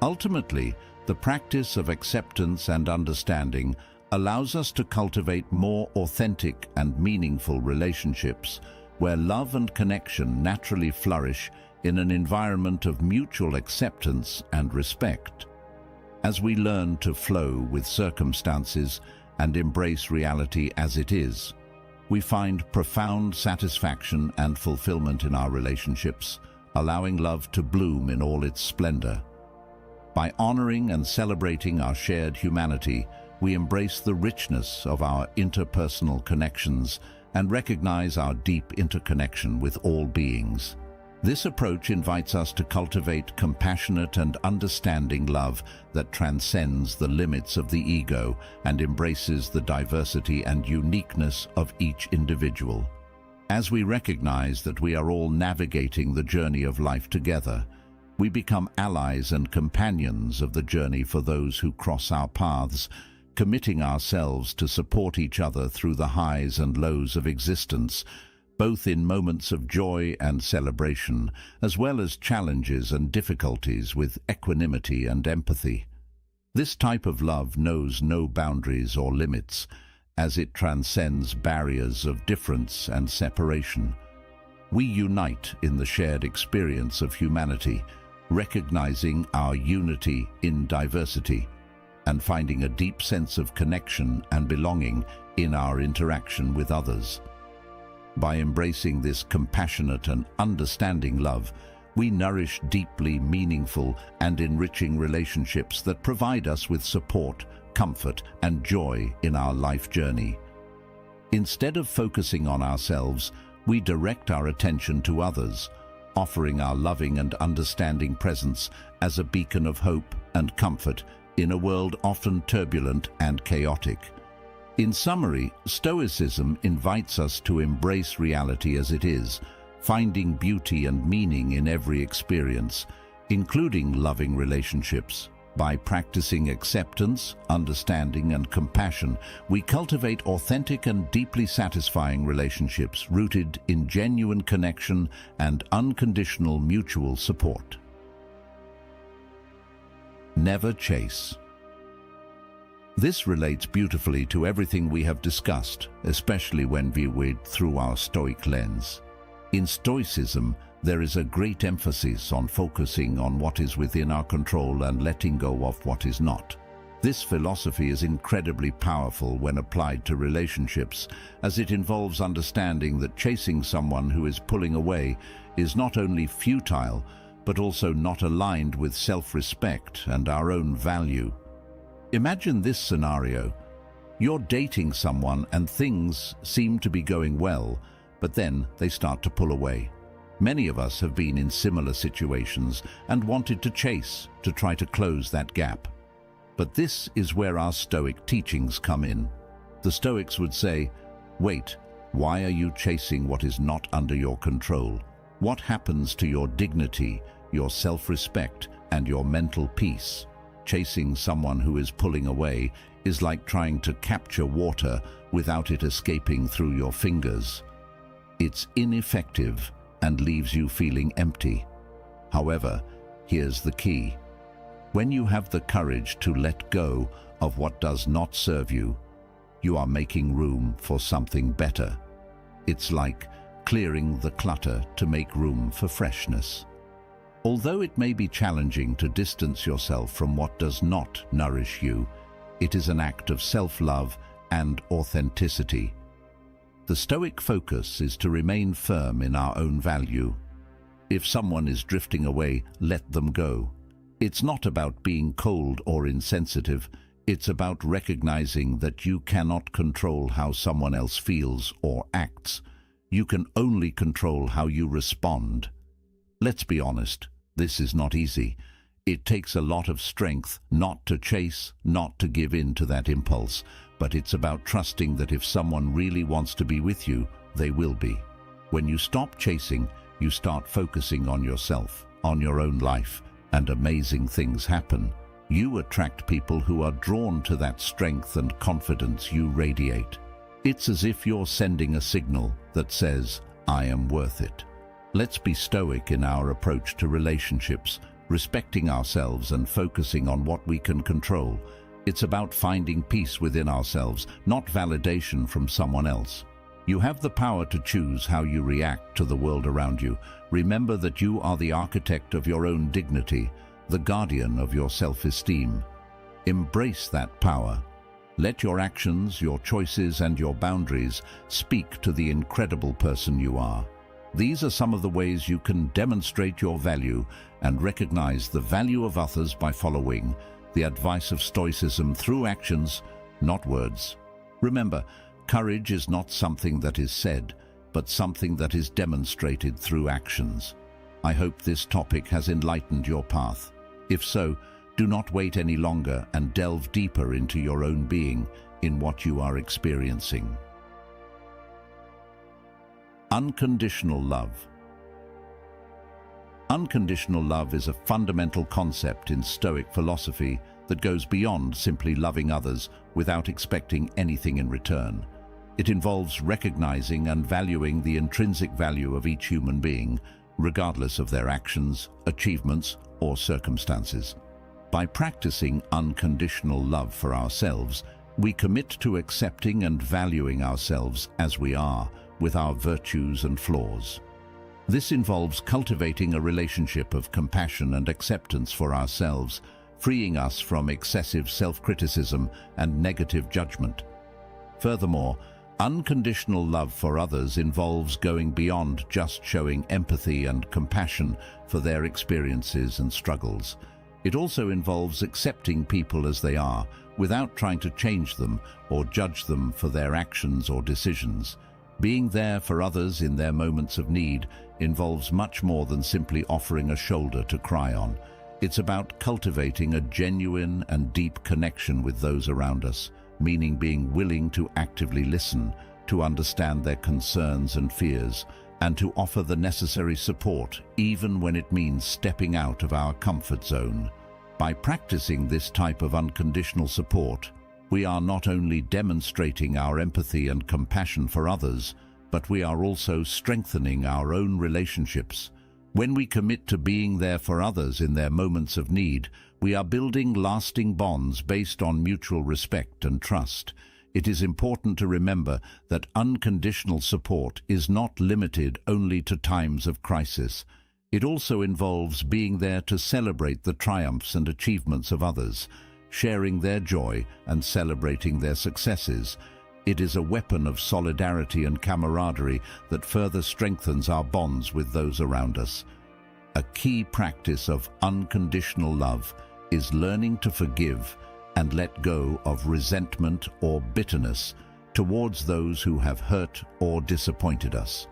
Ultimately, the practice of acceptance and understanding allows us to cultivate more authentic and meaningful relationships where love and connection naturally flourish in an environment of mutual acceptance and respect. As we learn to flow with circumstances and embrace reality as it is, we find profound satisfaction and fulfillment in our relationships, allowing love to bloom in all its splendor. By honoring and celebrating our shared humanity, we embrace the richness of our interpersonal connections and recognize our deep interconnection with all beings. This approach invites us to cultivate compassionate and understanding love that transcends the limits of the ego and embraces the diversity and uniqueness of each individual. As we recognize that we are all navigating the journey of life together, we become allies and companions of the journey for those who cross our paths, committing ourselves to support each other through the highs and lows of existence, both in moments of joy and celebration, as well as challenges and difficulties with equanimity and empathy. This type of love knows no boundaries or limits, as it transcends barriers of difference and separation. We unite in the shared experience of humanity, recognizing our unity in diversity, and finding a deep sense of connection and belonging in our interaction with others. By embracing this compassionate and understanding love, we nourish deeply meaningful and enriching relationships that provide us with support, comfort, and joy in our life journey. Instead of focusing on ourselves, we direct our attention to others, offering our loving and understanding presence as a beacon of hope and comfort in a world often turbulent and chaotic. In summary, Stoicism invites us to embrace reality as it is, finding beauty and meaning in every experience, including loving relationships. By practicing acceptance, understanding, and compassion, we cultivate authentic and deeply satisfying relationships rooted in genuine connection and unconditional mutual support. Never chase. This relates beautifully to everything we have discussed, especially when viewed through our Stoic lens. In Stoicism, there is a great emphasis on focusing on what is within our control and letting go of what is not. This philosophy is incredibly powerful when applied to relationships, as it involves understanding that chasing someone who is pulling away is not only futile, but also not aligned with self-respect and our own value. Imagine this scenario. You're dating someone and things seem to be going well, but then they start to pull away. Many of us have been in similar situations and wanted to chase to try to close that gap. But this is where our Stoic teachings come in. The Stoics would say, wait, why are you chasing what is not under your control? What happens to your dignity, your self-respect, and your mental peace? Chasing someone who is pulling away is like trying to capture water without it escaping through your fingers. It's ineffective and leaves you feeling empty. However, here's the key. When you have the courage to let go of what does not serve you, you are making room for something better. It's like clearing the clutter to make room for freshness. Although it may be challenging to distance yourself from what does not nourish you, it is an act of self-love and authenticity. The Stoic focus is to remain firm in our own value. If someone is drifting away, let them go. It's not about being cold or insensitive. It's about recognizing that you cannot control how someone else feels or acts. You can only control how you respond. Let's be honest, this is not easy. It takes a lot of strength not to chase, not to give in to that impulse. But it's about trusting that if someone really wants to be with you, they will be. When you stop chasing, you start focusing on yourself, on your own life, and amazing things happen. You attract people who are drawn to that strength and confidence you radiate. It's as if you're sending a signal that says, I am worth it. Let's be stoic in our approach to relationships, respecting ourselves and focusing on what we can control. It's about finding peace within ourselves, not validation from someone else. You have the power to choose how you react to the world around you. Remember that you are the architect of your own dignity, the guardian of your self-esteem. Embrace that power. Let your actions, your choices, and your boundaries speak to the incredible person you are. These are some of the ways you can demonstrate your value and recognize the value of others by following the advice of Stoicism through actions, not words. Remember, courage is not something that is said, but something that is demonstrated through actions. I hope this topic has enlightened your path. If so, do not wait any longer and delve deeper into your own being in what you are experiencing. Unconditional love. Unconditional love is a fundamental concept in Stoic philosophy that goes beyond simply loving others without expecting anything in return. It involves recognizing and valuing the intrinsic value of each human being, regardless of their actions, achievements, or circumstances. By practicing unconditional love for ourselves, we commit to accepting and valuing ourselves as we are, with our virtues and flaws. This involves cultivating a relationship of compassion and acceptance for ourselves, freeing us from excessive self-criticism and negative judgment. Furthermore, unconditional love for others involves going beyond just showing empathy and compassion for their experiences and struggles. It also involves accepting people as they are, without trying to change them or judge them for their actions or decisions. Being there for others in their moments of need involves much more than simply offering a shoulder to cry on. It's about cultivating a genuine and deep connection with those around us, meaning being willing to actively listen, to understand their concerns and fears, and to offer the necessary support, even when it means stepping out of our comfort zone. By practicing this type of unconditional support, we are not only demonstrating our empathy and compassion for others, but we are also strengthening our own relationships. When we commit to being there for others in their moments of need, we are building lasting bonds based on mutual respect and trust. It is important to remember that unconditional support is not limited only to times of crisis. It also involves being there to celebrate the triumphs and achievements of others, sharing their joy and celebrating their successes. It is a weapon of solidarity and camaraderie that further strengthens our bonds with those around us. A key practice of unconditional love is learning to forgive and let go of resentment or bitterness towards those who have hurt or disappointed us.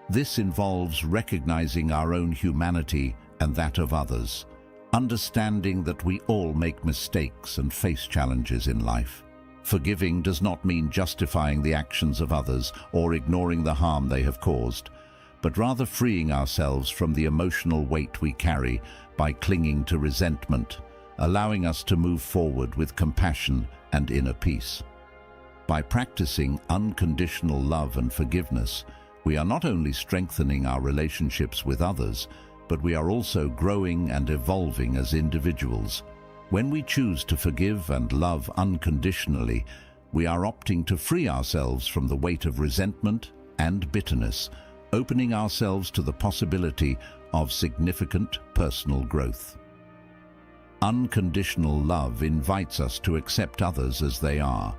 This involves recognizing our own humanity and that of others, understanding that we all make mistakes and face challenges in life. Forgiving does not mean justifying the actions of others or ignoring the harm they have caused, but rather freeing ourselves from the emotional weight we carry by clinging to resentment, allowing us to move forward with compassion and inner peace. By practicing unconditional love and forgiveness, we are not only strengthening our relationships with others, but we are also growing and evolving as individuals. When we choose to forgive and love unconditionally, we are opting to free ourselves from the weight of resentment and bitterness, opening ourselves to the possibility of significant personal growth. Unconditional love invites us to accept others as they are,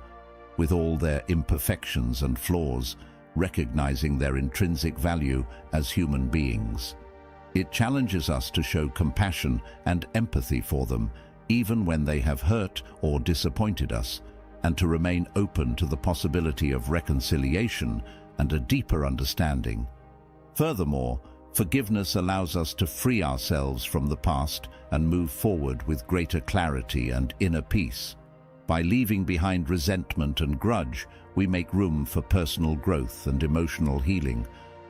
with all their imperfections and flaws, recognizing their intrinsic value as human beings. It challenges us to show compassion and empathy for them, even when they have hurt or disappointed us, and to remain open to the possibility of reconciliation and a deeper understanding. Furthermore, forgiveness allows us to free ourselves from the past and move forward with greater clarity and inner peace. By leaving behind resentment and grudge, we make room for personal growth and emotional healing,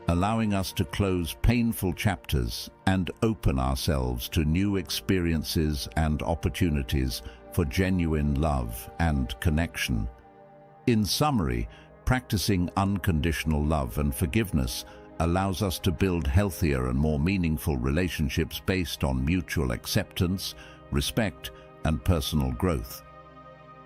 allowing us to close painful chapters and open ourselves to new experiences and opportunities for genuine love and connection. In summary, practicing unconditional love and forgiveness allows us to build healthier and more meaningful relationships based on mutual acceptance, respect, and personal growth.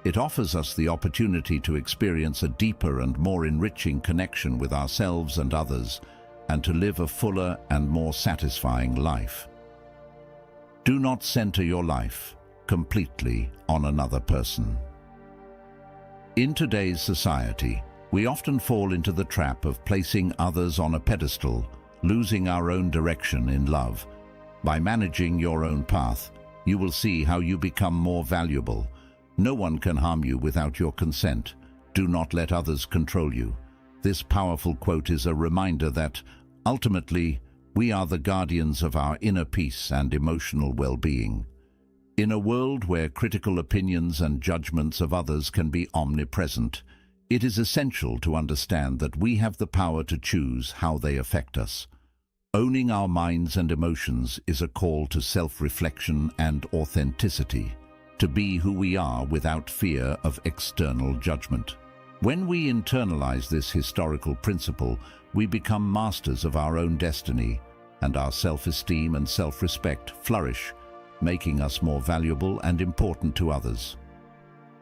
It offers us the opportunity to experience a deeper and more enriching connection with ourselves and others, and to live a fuller and more satisfying life. Do not center your life completely on another person. In today's society, we often fall into the trap of placing others on a pedestal, losing our own direction in love. By managing your own path, you will see how you become more valuable. No one can harm you without your consent. Do not let others control you. This powerful quote is a reminder that, ultimately, we are the guardians of our inner peace and emotional well-being. In a world where critical opinions and judgments of others can be omnipresent, it is essential to understand that we have the power to choose how they affect us. Owning our minds and emotions is a call to self-reflection and authenticity, to be who we are without fear of external judgment. When we internalize this historical principle, we become masters of our own destiny, and our self-esteem and self-respect flourish, making us more valuable and important to others.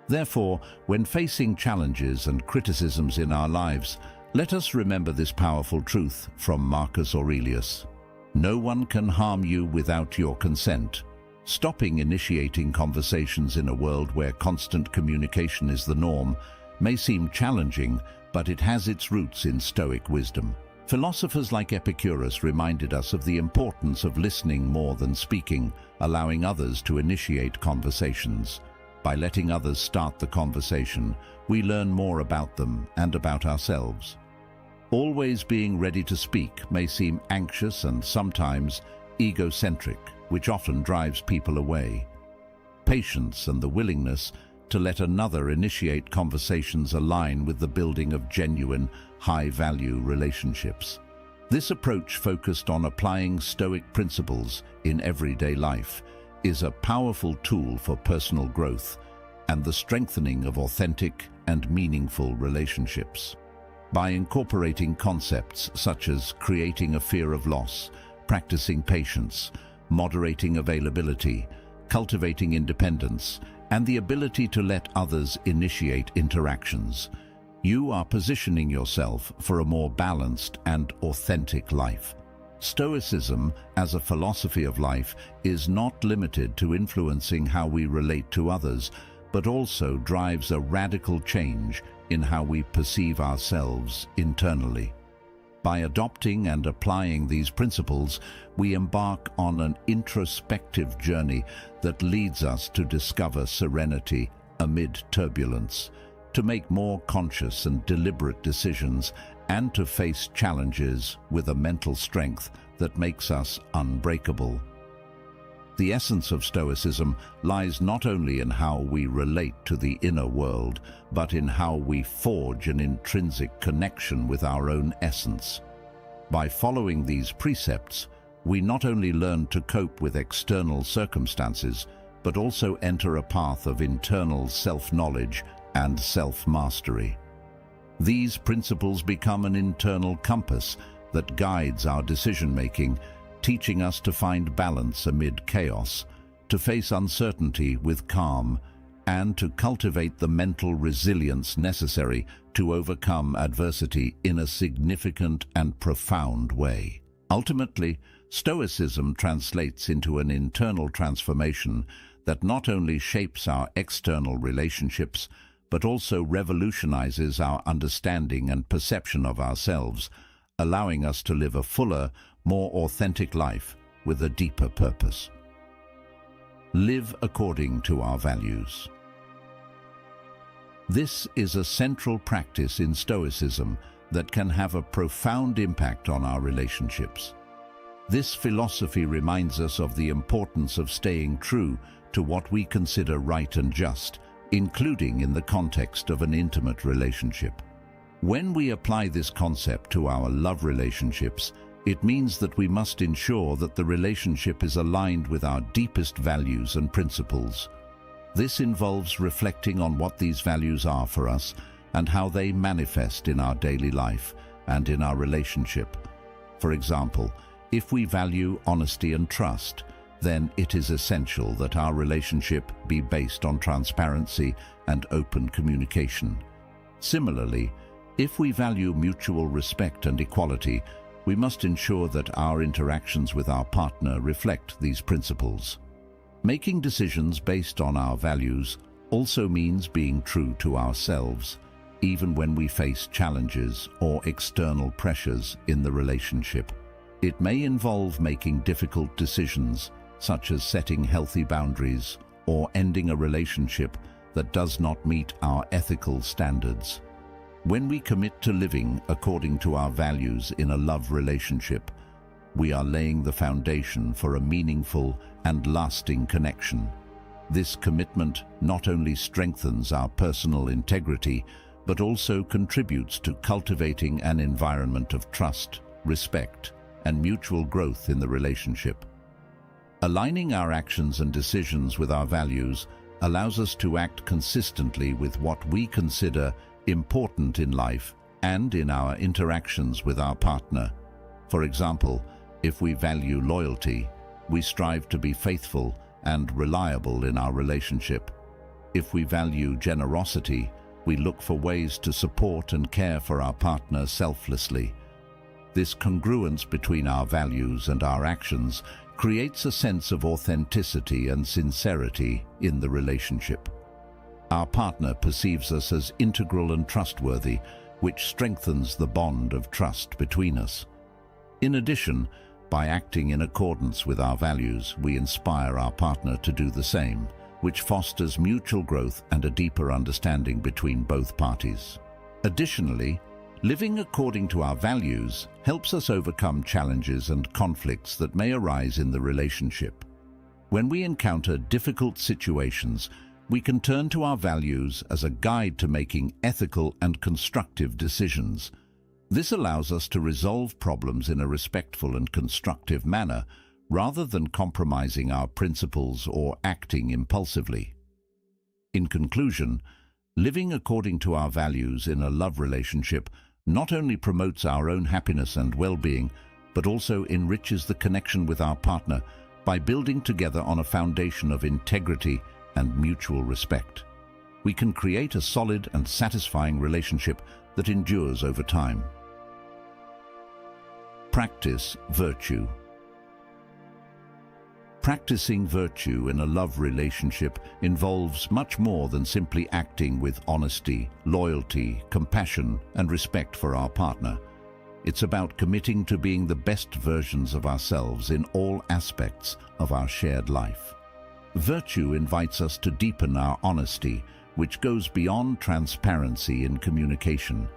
Therefore, when facing challenges and criticisms in our lives, let us remember this powerful truth from Marcus Aurelius. No one can harm you without your consent. Stopping initiating conversations in a world where constant communication is the norm may seem challenging, but it has its roots in Stoic wisdom. Philosophers like Epictetus reminded us of the importance of listening more than speaking, allowing others to initiate conversations. By letting others start the conversation, we learn more about them and about ourselves. Always being ready to speak may seem anxious and sometimes egocentric, which often drives people away. Patience and the willingness to let another initiate conversations align with the building of genuine, high-value relationships. This approach, focused on applying Stoic principles in everyday life, is a powerful tool for personal growth and the strengthening of authentic and meaningful relationships. By incorporating concepts such as creating a fear of loss, practicing patience, moderating availability, cultivating independence, and the ability to let others initiate interactions, you are positioning yourself for a more balanced and authentic life. Stoicism, as a philosophy of life, is not limited to influencing how we relate to others, but also drives a radical change in how we perceive ourselves internally. By adopting and applying these principles, we embark on an introspective journey that leads us to discover serenity amid turbulence, to make more conscious and deliberate decisions, and to face challenges with a mental strength that makes us unbreakable. The essence of Stoicism lies not only in how we relate to the inner world, but in how we forge an intrinsic connection with our own essence. By following these precepts, we not only learn to cope with external circumstances, but also enter a path of internal self-knowledge and self-mastery. These principles become an internal compass that guides our decision-making, teaching us to find balance amid chaos, to face uncertainty with calm, and to cultivate the mental resilience necessary to overcome adversity in a significant and profound way. Ultimately, Stoicism translates into an internal transformation that not only shapes our external relationships, but also revolutionizes our understanding and perception of ourselves, allowing us to live a fuller, more authentic life with a deeper purpose. Live according to our values. This is a central practice in Stoicism that can have a profound impact on our relationships. This philosophy reminds us of the importance of staying true to what we consider right and just, including in the context of an intimate relationship. When we apply this concept to our love relationships, it means that we must ensure that the relationship is aligned with our deepest values and principles. This involves reflecting on what these values are for us and how they manifest in our daily life and in our relationship. For example, if we value honesty and trust, then it is essential that our relationship be based on transparency and open communication. Similarly, if we value mutual respect and equality, we must ensure that our interactions with our partner reflect these principles. Making decisions based on our values also means being true to ourselves, even when we face challenges or external pressures in the relationship. It may involve making difficult decisions, such as setting healthy boundaries or ending a relationship that does not meet our ethical standards. When we commit to living according to our values in a love relationship, we are laying the foundation for a meaningful and lasting connection. This commitment not only strengthens our personal integrity, but also contributes to cultivating an environment of trust, respect, and mutual growth in the relationship. Aligning our actions and decisions with our values allows us to act consistently with what we consider important in life and in our interactions with our partner. For example, if we value loyalty, we strive to be faithful and reliable in our relationship. If we value generosity, we look for ways to support and care for our partner selflessly. This congruence between our values and our actions creates a sense of authenticity and sincerity in the relationship. Our partner perceives us as integral and trustworthy, which strengthens the bond of trust between us. In addition, by acting in accordance with our values, we inspire our partner to do the same, which fosters mutual growth and a deeper understanding between both parties. Additionally, living according to our values helps us overcome challenges and conflicts that may arise in the relationship. When we encounter difficult situations, we can turn to our values as a guide to making ethical and constructive decisions. This allows us to resolve problems in a respectful and constructive manner, rather than compromising our principles or acting impulsively. In conclusion, living according to our values in a love relationship not only promotes our own happiness and well-being, but also enriches the connection with our partner by building together on a foundation of integrity and mutual respect. We can create a solid and satisfying relationship that endures over time. Practice virtue. Practicing virtue in a love relationship involves much more than simply acting with honesty, loyalty, compassion, and respect for our partner. It's about committing to being the best versions of ourselves in all aspects of our shared life. Virtue invites us to deepen our honesty, which goes beyond transparency in communication.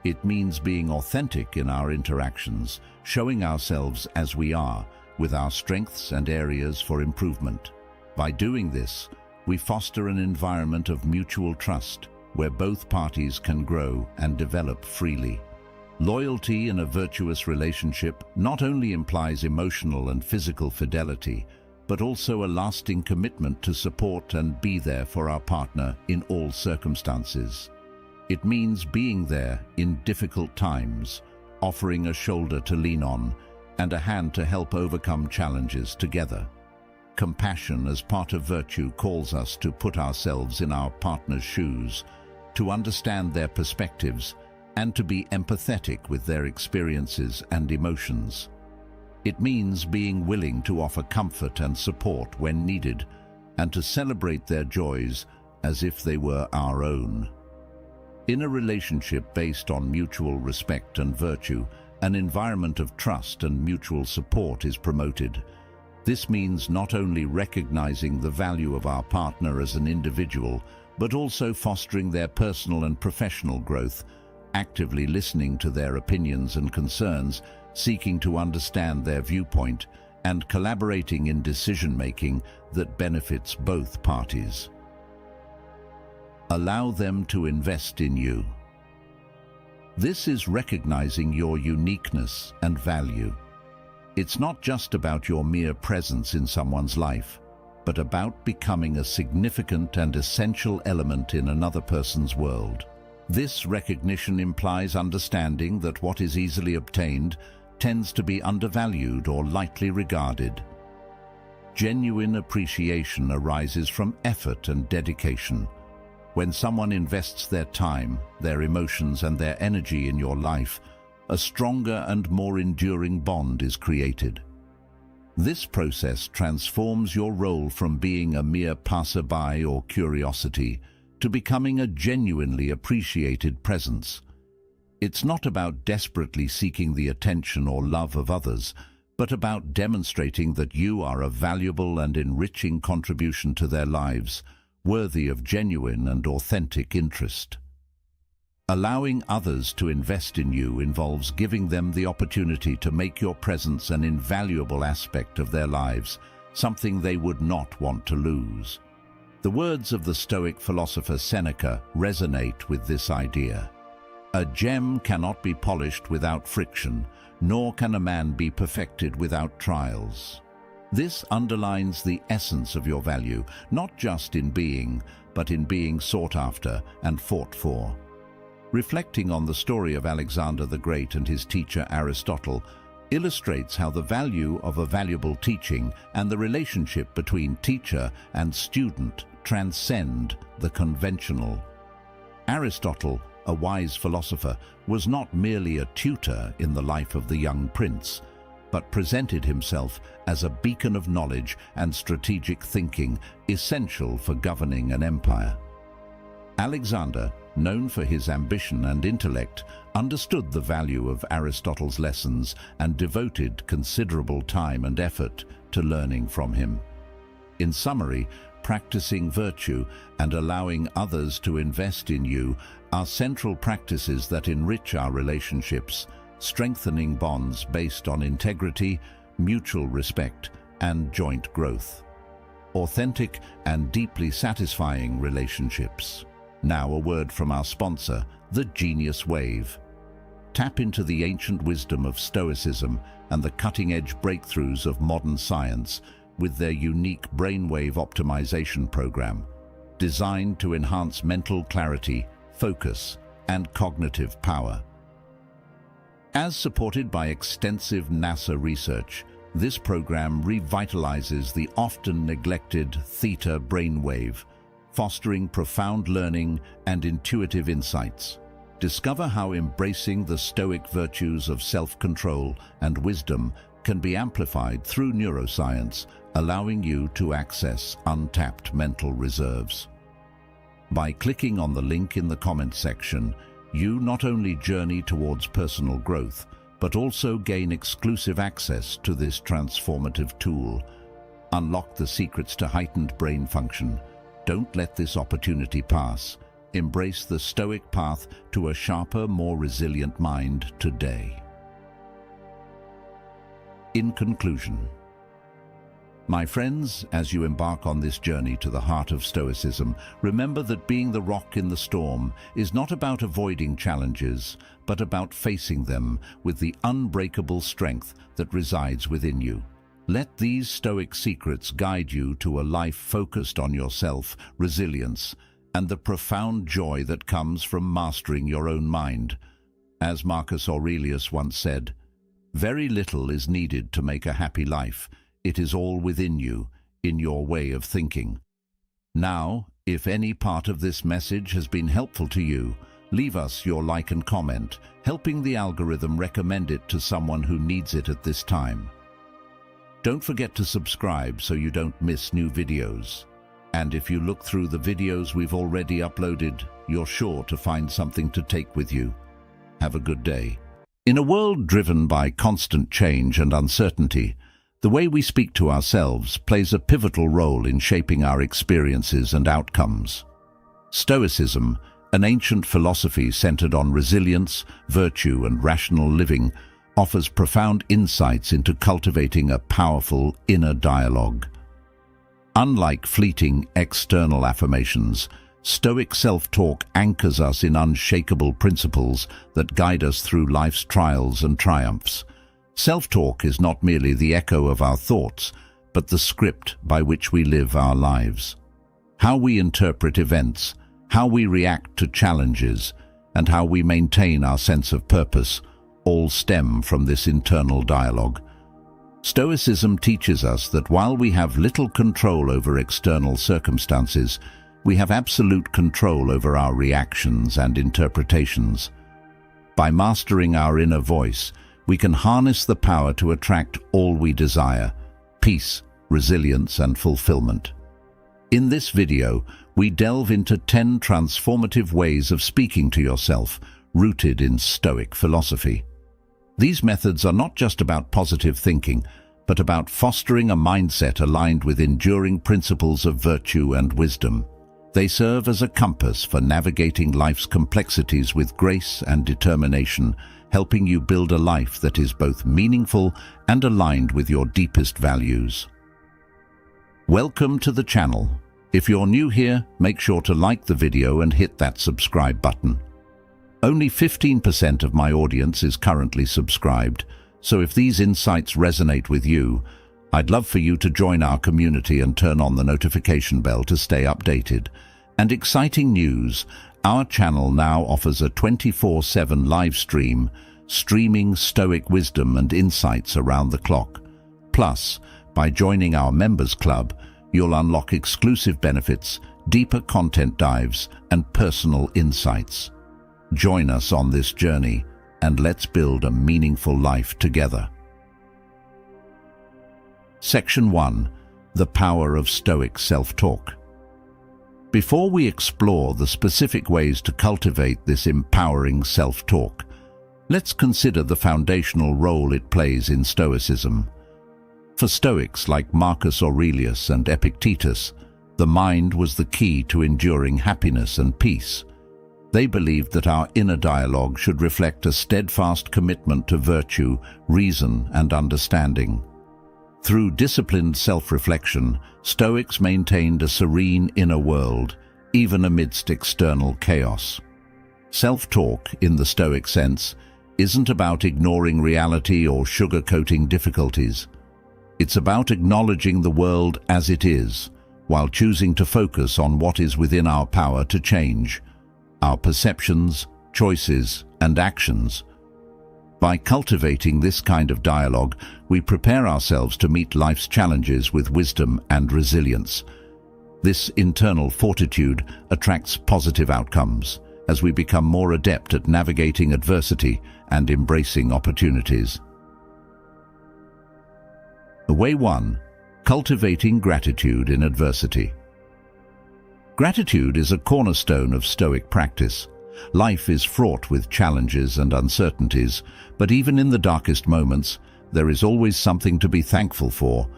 It means being authentic in our interactions, showing ourselves as we are, with our strengths and areas for improvement. By doing this, we foster an environment of mutual trust, where both parties can grow and develop freely. Loyalty in a virtuous relationship not only implies emotional and physical fidelity, but also a lasting commitment to support and be there for our partner in all circumstances. It means being there in difficult times, offering a shoulder to lean on, and a hand to help overcome challenges together. Compassion as part of virtue calls us to put ourselves in our partner's shoes, to understand their perspectives, and to be empathetic with their experiences and emotions. It means being willing to offer comfort and support when needed, and to celebrate their joys as if they were our own. In a relationship based on mutual respect and virtue, an environment of trust and mutual support is promoted. This means not only recognizing the value of our partner as an individual, but also fostering their personal and professional growth, actively listening to their opinions and concerns, seeking to understand their viewpoint, and collaborating in decision-making that benefits both parties. Allow them to invest in you. This is recognizing your uniqueness and value. It's not just about your mere presence in someone's life, but about becoming a significant and essential element in another person's world. This recognition implies understanding that what is easily obtained tends to be undervalued or lightly regarded. Genuine appreciation arises from effort and dedication. When someone invests their time, their emotions, and their energy in your life, a stronger and more enduring bond is created. This process transforms your role from being a mere passerby or curiosity to becoming a genuinely appreciated presence. It's not about desperately seeking the attention or love of others, but about demonstrating that you are a valuable and enriching contribution to their lives, worthy of genuine and authentic interest. Allowing others to invest in you involves giving them the opportunity to make your presence an invaluable aspect of their lives, something they would not want to lose. The words of the Stoic philosopher Seneca resonate with this idea. A gem cannot be polished without friction, nor can a man be perfected without trials. This underlines the essence of your value, not just in being, but in being sought after and fought for. Reflecting on the story of Alexander the Great and his teacher Aristotle illustrates how the value of a valuable teaching and the relationship between teacher and student transcend the conventional. Aristotle, a wise philosopher, was not merely a tutor in the life of the young prince, but presented himself as a beacon of knowledge and strategic thinking essential for governing an empire. Alexander, known for his ambition and intellect, understood the value of Aristotle's lessons and devoted considerable time and effort to learning from him. In summary, practicing virtue and allowing others to invest in you are central practices that enrich our relationships, strengthening bonds based on integrity, mutual respect, and joint growth. Authentic and deeply satisfying relationships. Now a word from our sponsor, the Genius Wave. Tap into the ancient wisdom of Stoicism and the cutting-edge breakthroughs of modern science with their unique brainwave optimization program, designed to enhance mental clarity, focus, and cognitive power. As supported by extensive NASA research, this program revitalizes the often neglected theta brainwave, fostering profound learning and intuitive insights. Discover how embracing the Stoic virtues of self-control and wisdom can be amplified through neuroscience, allowing you to access untapped mental reserves. By clicking on the link in the comments section, you not only journey towards personal growth, but also gain exclusive access to this transformative tool. Unlock the secrets to heightened brain function. Don't let this opportunity pass. Embrace the Stoic path to a sharper, more resilient mind today. In conclusion, my friends, as you embark on this journey to the heart of Stoicism, remember that being the rock in the storm is not about avoiding challenges, but about facing them with the unbreakable strength that resides within you. Let these Stoic secrets guide you to a life focused on yourself, resilience, and the profound joy that comes from mastering your own mind. As Marcus Aurelius once said, "Very little is needed to make a happy life. It is all within you, in your way of thinking." Now, if any part of this message has been helpful to you, leave us your like and comment, helping the algorithm recommend it to someone who needs it at this time. Don't forget to subscribe so you don't miss new videos. And if you look through the videos we've already uploaded, you're sure to find something to take with you. Have a good day. In a world driven by constant change and uncertainty, the way we speak to ourselves plays a pivotal role in shaping our experiences and outcomes. Stoicism, an ancient philosophy centered on resilience, virtue, and rational living, offers profound insights into cultivating a powerful inner dialogue. Unlike fleeting external affirmations, Stoic self-talk anchors us in unshakable principles that guide us through life's trials and triumphs. Self-talk is not merely the echo of our thoughts, but the script by which we live our lives. How we interpret events, how we react to challenges, and how we maintain our sense of purpose all stem from this internal dialogue. Stoicism teaches us that while we have little control over external circumstances, we have absolute control over our reactions and interpretations. By mastering our inner voice, we can harness the power to attract all we desire: peace, resilience, and fulfillment. In this video, we delve into 10 transformative ways of speaking to yourself, rooted in Stoic philosophy. These methods are not just about positive thinking, but about fostering a mindset aligned with enduring principles of virtue and wisdom. They serve as a compass for navigating life's complexities with grace and determination, helping you build a life that is both meaningful and aligned with your deepest values. Welcome to the channel. If you're new here, make sure to like the video and hit that subscribe button. Only 15% of my audience is currently subscribed, so if these insights resonate with you, I'd love for you to join our community and turn on the notification bell to stay updated. And exciting news, our channel now offers a 24/7 live stream, streaming Stoic wisdom and insights around the clock. Plus, by joining our members club, you'll unlock exclusive benefits, deeper content dives, and personal insights. Join us on this journey, and let's build a meaningful life together. Section 1. The Power of Stoic Self-Talk. Before we explore the specific ways to cultivate this empowering self-talk, let's consider the foundational role it plays in Stoicism. For Stoics like Marcus Aurelius and Epictetus, The mind was the key to enduring happiness and peace. They believed that our inner dialogue should reflect a steadfast commitment to virtue, reason, and understanding. Through disciplined self-reflection, Stoics maintained a serene inner world, even amidst external chaos. Self-talk, in the Stoic sense, isn't about ignoring reality or sugarcoating difficulties. It's about acknowledging the world as it is, while choosing to focus on what is within our power to change, our perceptions, choices, and actions. By cultivating this kind of dialogue, we prepare ourselves to meet life's challenges with wisdom and resilience. This internal fortitude attracts positive outcomes, as we become more adept at navigating adversity and embracing opportunities. Way 1. Cultivating gratitude in adversity. Gratitude is a cornerstone of Stoic practice. Life is fraught with challenges and uncertainties, but even in the darkest moments, there is always something to be thankful for.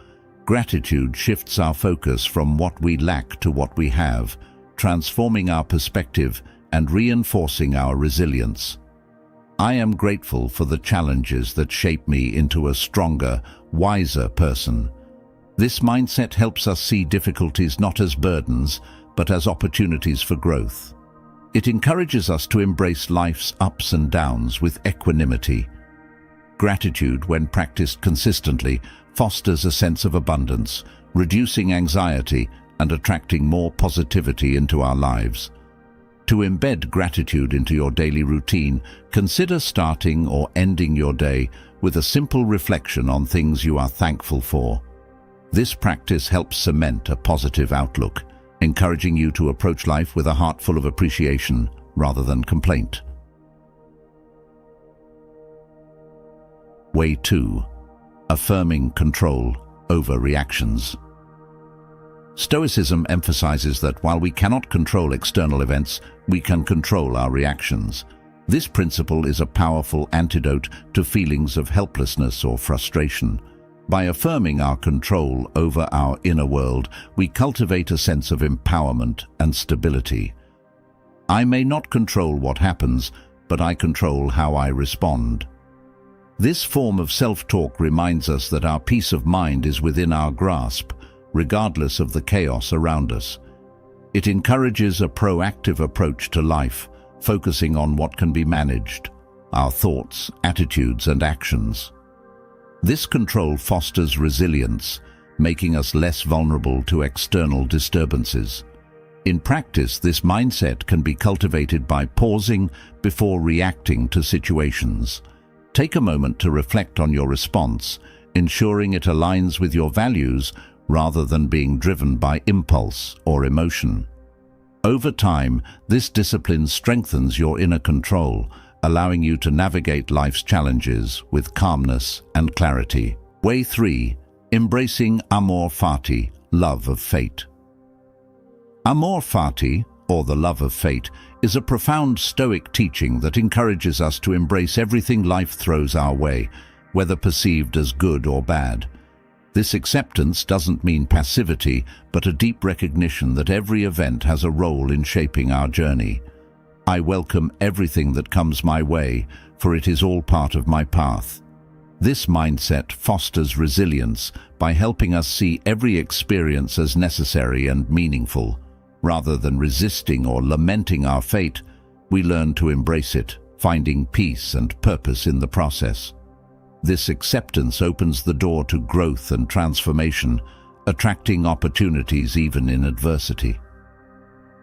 Gratitude shifts our focus from what we lack to what we have, transforming our perspective and reinforcing our resilience. I am grateful for the challenges that shape me into a stronger, wiser person. This mindset helps us see difficulties not as burdens, but as opportunities for growth. It encourages us to embrace life's ups and downs with equanimity. Gratitude, when practiced consistently, fosters a sense of abundance, reducing anxiety and attracting more positivity into our lives. To embed gratitude into your daily routine, consider starting or ending your day with a simple reflection on things you are thankful for. This practice helps cement a positive outlook, encouraging you to approach life with a heart full of appreciation rather than complaint. Way 2. Affirming control over reactions. Stoicism emphasizes that while we cannot control external events, we can control our reactions. This principle is a powerful antidote to feelings of helplessness or frustration. By affirming our control over our inner world, we cultivate a sense of empowerment and stability. I may not control what happens, but I control how I respond. This form of self-talk reminds us that our peace of mind is within our grasp, regardless of the chaos around us. It encourages a proactive approach to life, focusing on what can be managed, our thoughts, attitudes, and actions. This control fosters resilience, making us less vulnerable to external disturbances. In practice, this mindset can be cultivated by pausing before reacting to situations. Take a moment to reflect on your response, ensuring it aligns with your values rather than being driven by impulse or emotion. Over time, this discipline strengthens your inner control, allowing you to navigate life's challenges with calmness and clarity. Way 3. Embracing amor fati, love of fate. Amor fati, or the love of fate, is a profound Stoic teaching that encourages us to embrace everything life throws our way, whether perceived as good or bad. This acceptance doesn't mean passivity, but a deep recognition that every event has a role in shaping our journey. I welcome everything that comes my way, for it is all part of my path. This mindset fosters resilience by helping us see every experience as necessary and meaningful. Rather than resisting or lamenting our fate, we learn to embrace it, finding peace and purpose in the process. This acceptance opens the door to growth and transformation, attracting opportunities even in adversity.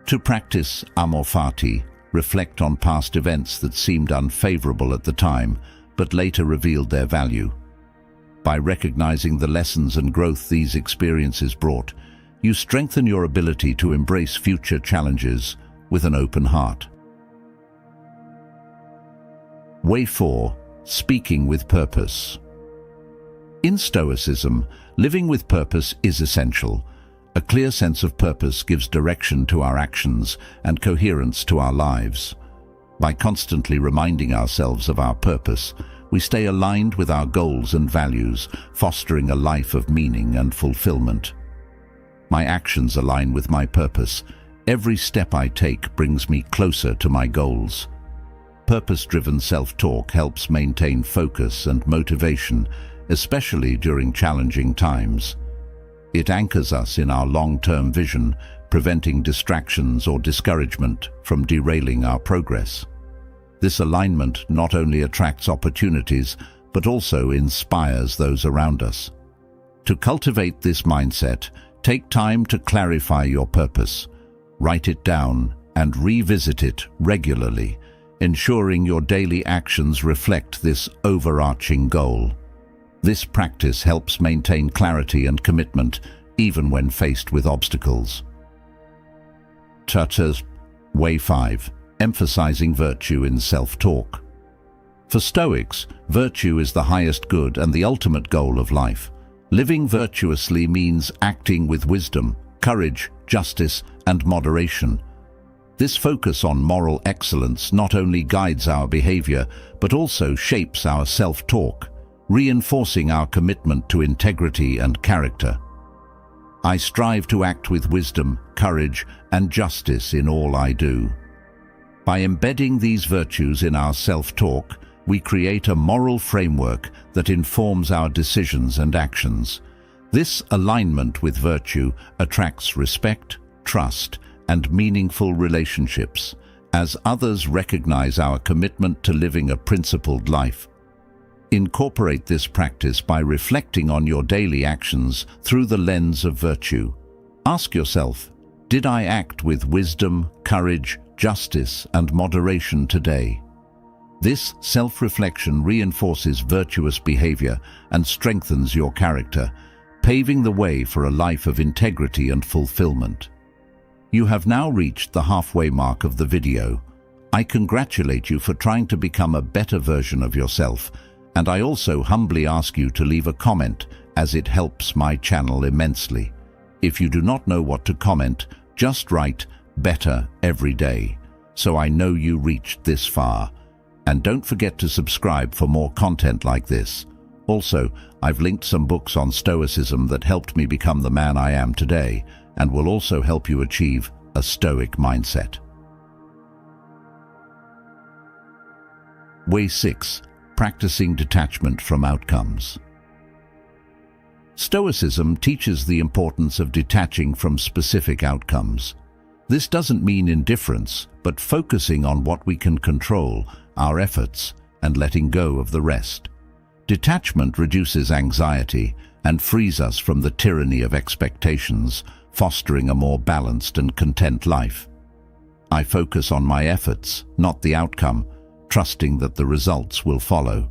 To practice amor fati, reflect on past events that seemed unfavorable at the time, but later revealed their value. By recognizing the lessons and growth these experiences brought, you strengthen your ability to embrace future challenges with an open heart. Way 4. Speaking with purpose. In Stoicism, living with purpose is essential. A clear sense of purpose gives direction to our actions and coherence to our lives. By constantly reminding ourselves of our purpose, we stay aligned with our goals and values, fostering a life of meaning and fulfillment. My actions align with my purpose. Every step I take brings me closer to my goals. Purpose-driven self-talk helps maintain focus and motivation, especially during challenging times. It anchors us in our long-term vision, preventing distractions or discouragement from derailing our progress. This alignment not only attracts opportunities, but also inspires those around us. To cultivate this mindset, take time to clarify your purpose. Write it down and revisit it regularly, ensuring your daily actions reflect this overarching goal. This practice helps maintain clarity and commitment, even when faced with obstacles. Way 5. Emphasizing virtue in self-talk. For Stoics, virtue is the highest good and the ultimate goal of life. Living virtuously means acting with wisdom, courage, justice, and moderation. This focus on moral excellence not only guides our behavior, but also shapes our self-talk, reinforcing our commitment to integrity and character. I strive to act with wisdom, courage, and justice in all I do. By embedding these virtues in our self-talk, we create a moral framework that informs our decisions and actions. This alignment with virtue attracts respect, trust, and meaningful relationships, as others recognize our commitment to living a principled life. Incorporate this practice by reflecting on your daily actions through the lens of virtue. Ask yourself, did I act with wisdom, courage, justice, and moderation today? This self-reflection reinforces virtuous behavior and strengthens your character, paving the way for a life of integrity and fulfillment. You have now reached the halfway mark of the video. I congratulate you for trying to become a better version of yourself, and I also humbly ask you to leave a comment, as it helps my channel immensely. If you do not know what to comment, just write "better every day," so I know you reached this far. And don't forget to subscribe for more content like this. Also, I've linked some books on Stoicism that helped me become the man I am today, and will also help you achieve a Stoic mindset. Way 6. Practicing detachment from outcomes. Stoicism teaches the importance of detaching from specific outcomes. This doesn't mean indifference, but focusing on what we can control, our efforts, and letting go of the rest. Detachment reduces anxiety and frees us from the tyranny of expectations, fostering a more balanced and content life. I focus on my efforts, not the outcome, trusting that the results will follow.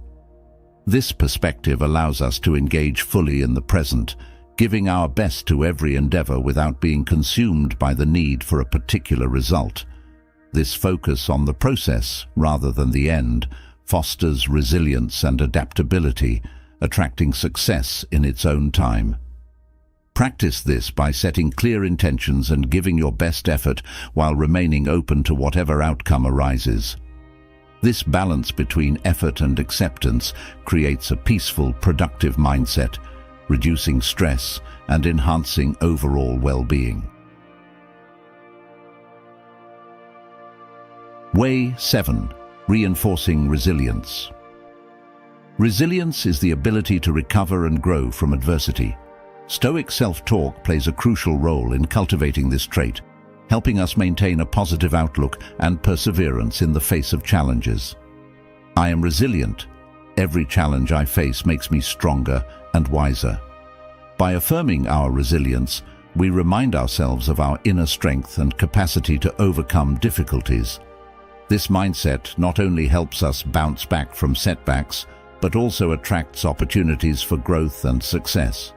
This perspective allows us to engage fully in the present, giving our best to every endeavor without being consumed by the need for a particular result. This focus on the process, rather than the end, fosters resilience and adaptability, attracting success in its own time. Practice this by setting clear intentions and giving your best effort while remaining open to whatever outcome arises. This balance between effort and acceptance creates a peaceful, productive mindset, reducing stress and enhancing overall well-being. Way 7. Reinforcing resilience. Resilience is the ability to recover and grow from adversity. Stoic self-talk plays a crucial role in cultivating this trait, helping us maintain a positive outlook and perseverance in the face of challenges. I am resilient. Every challenge I face makes me stronger and wiser. By affirming our resilience, we remind ourselves of our inner strength and capacity to overcome difficulties. This mindset not only helps us bounce back from setbacks, but also attracts opportunities for growth and success.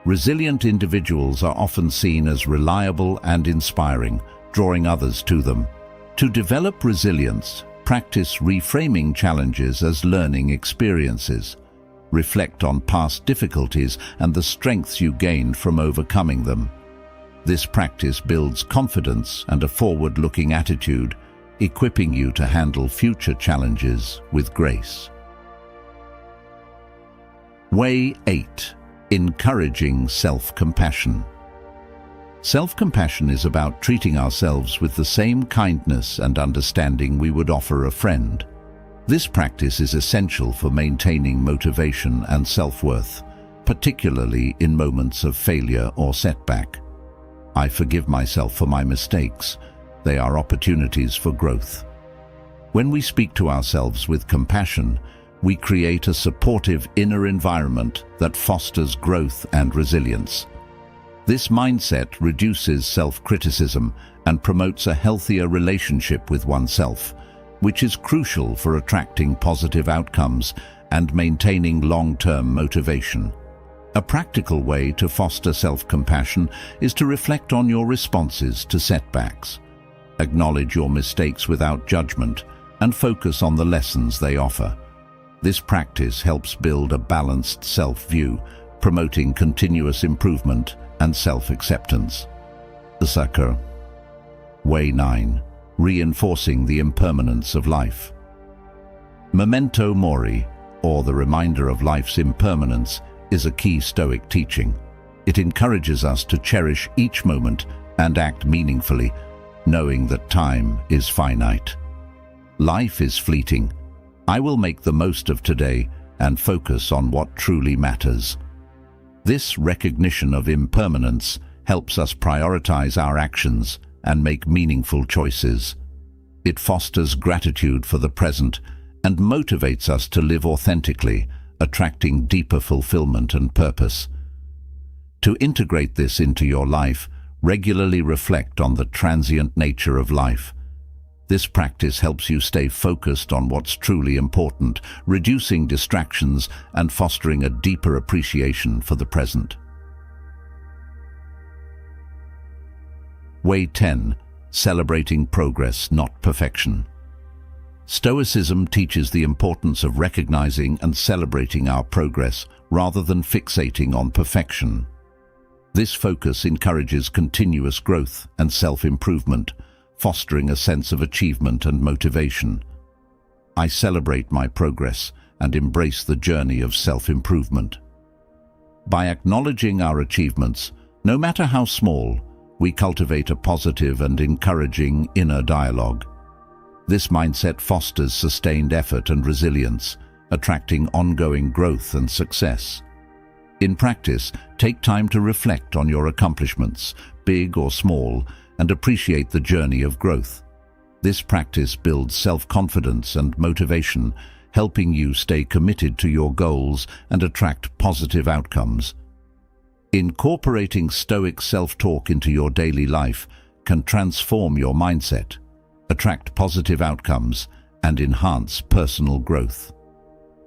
Resilient individuals are often seen as reliable and inspiring, drawing others to them. To develop resilience, practice reframing challenges as learning experiences. Reflect on past difficulties and the strengths you gained from overcoming them. This practice builds confidence and a forward-looking attitude, equipping you to handle future challenges with grace. Way 8. Encouraging self-compassion. Self-compassion is about treating ourselves with the same kindness and understanding we would offer a friend. This practice is essential for maintaining motivation and self-worth, particularly in moments of failure or setback. I forgive myself for my mistakes. They are opportunities for growth. When we speak to ourselves with compassion, we create a supportive inner environment that fosters growth and resilience. This mindset reduces self-criticism and promotes a healthier relationship with oneself, which is crucial for attracting positive outcomes and maintaining long-term motivation. A practical way to foster self-compassion is to reflect on your responses to setbacks. Acknowledge your mistakes without judgment and focus on the lessons they offer. This practice helps build a balanced self-view, promoting continuous improvement and self-acceptance. Usaka. Way 9. Reinforcing the impermanence of life. Memento mori, or the reminder of life's impermanence, is a key Stoic teaching. It encourages us to cherish each moment and act meaningfully, knowing that time is finite. Life is fleeting. I will make the most of today and focus on what truly matters. This recognition of impermanence helps us prioritize our actions and make meaningful choices. It fosters gratitude for the present and motivates us to live authentically, attracting deeper fulfillment and purpose. To integrate this into your life, regularly reflect on the transient nature of life. This practice helps you stay focused on what's truly important, reducing distractions and fostering a deeper appreciation for the present. Way 10. Celebrating progress, not perfection. Stoicism teaches the importance of recognizing and celebrating our progress rather than fixating on perfection. This focus encourages continuous growth and self-improvement, fostering a sense of achievement and motivation. I celebrate my progress and embrace the journey of self-improvement. By acknowledging our achievements, no matter how small, we cultivate a positive and encouraging inner dialogue. This mindset fosters sustained effort and resilience, attracting ongoing growth and success. In practice, take time to reflect on your accomplishments, big or small, and appreciate the journey of growth. This practice builds self-confidence and motivation, helping you stay committed to your goals and attract positive outcomes. Incorporating Stoic self-talk into your daily life can transform your mindset, attract positive outcomes, and enhance personal growth.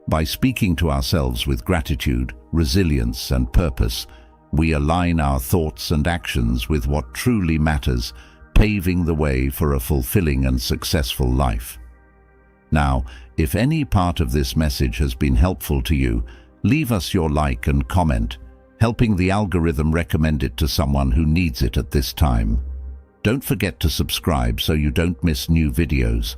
By speaking to ourselves with gratitude, resilience, and purpose, we align our thoughts and actions with what truly matters, paving the way for a fulfilling and successful life. Now, if any part of this message has been helpful to you, leave us your like and comment, helping the algorithm recommend it to someone who needs it at this time. Don't forget to subscribe so you don't miss new videos.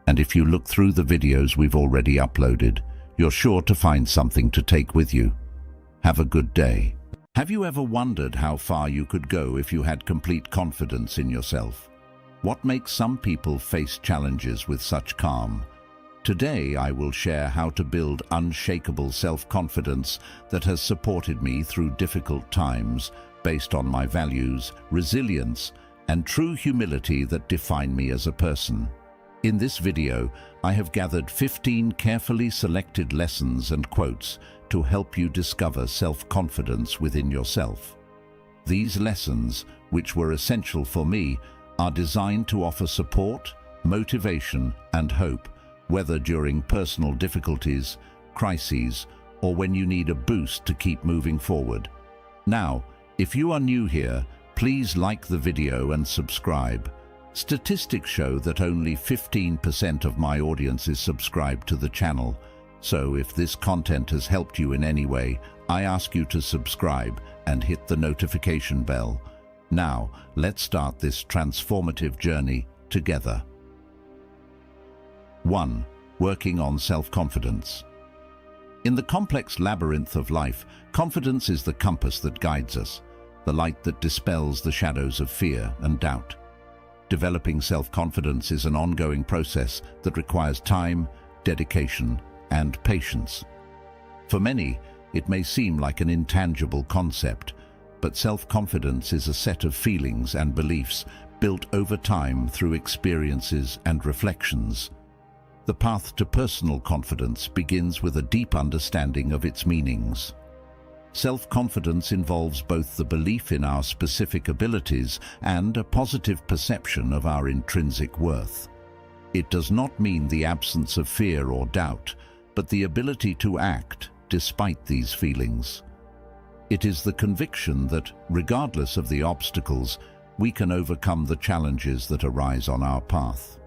And if you look through the videos we've already uploaded, you're sure to find something to take with you. Have a good day. Have you ever wondered how far you could go if you had complete confidence in yourself? What makes some people face challenges with such calm? Today I will share how to build unshakable self-confidence that has supported me through difficult times, based on my values, resilience, and true humility that define me as a person. In this video, I have gathered 15 carefully selected lessons and quotes to help you discover self-confidence within yourself. These lessons, which were essential for me, are designed to offer support, motivation, and hope, whether during personal difficulties, crises, or when you need a boost to keep moving forward. Now, if you are new here, please like the video and subscribe. Statistics show that only 15% of my audience is subscribed to the channel, so if this content has helped you in any way, I ask you to subscribe and hit the notification bell. Now, let's start this transformative journey together. 1. Working on self-confidence. In the complex labyrinth of life, confidence is the compass that guides us. the light that dispels the shadows of fear and doubt. Developing self-confidence is an ongoing process that requires time, dedication, and patience. For many, it may seem like an intangible concept, but self-confidence is a set of feelings and beliefs built over time through experiences and reflections. The path to personal confidence begins with a deep understanding of its meanings. Self-confidence involves both the belief in our specific abilities and a positive perception of our intrinsic worth. It does not mean the absence of fear or doubt, but the ability to act despite these feelings. It is the conviction that, regardless of the obstacles, we can overcome the challenges that arise on our path.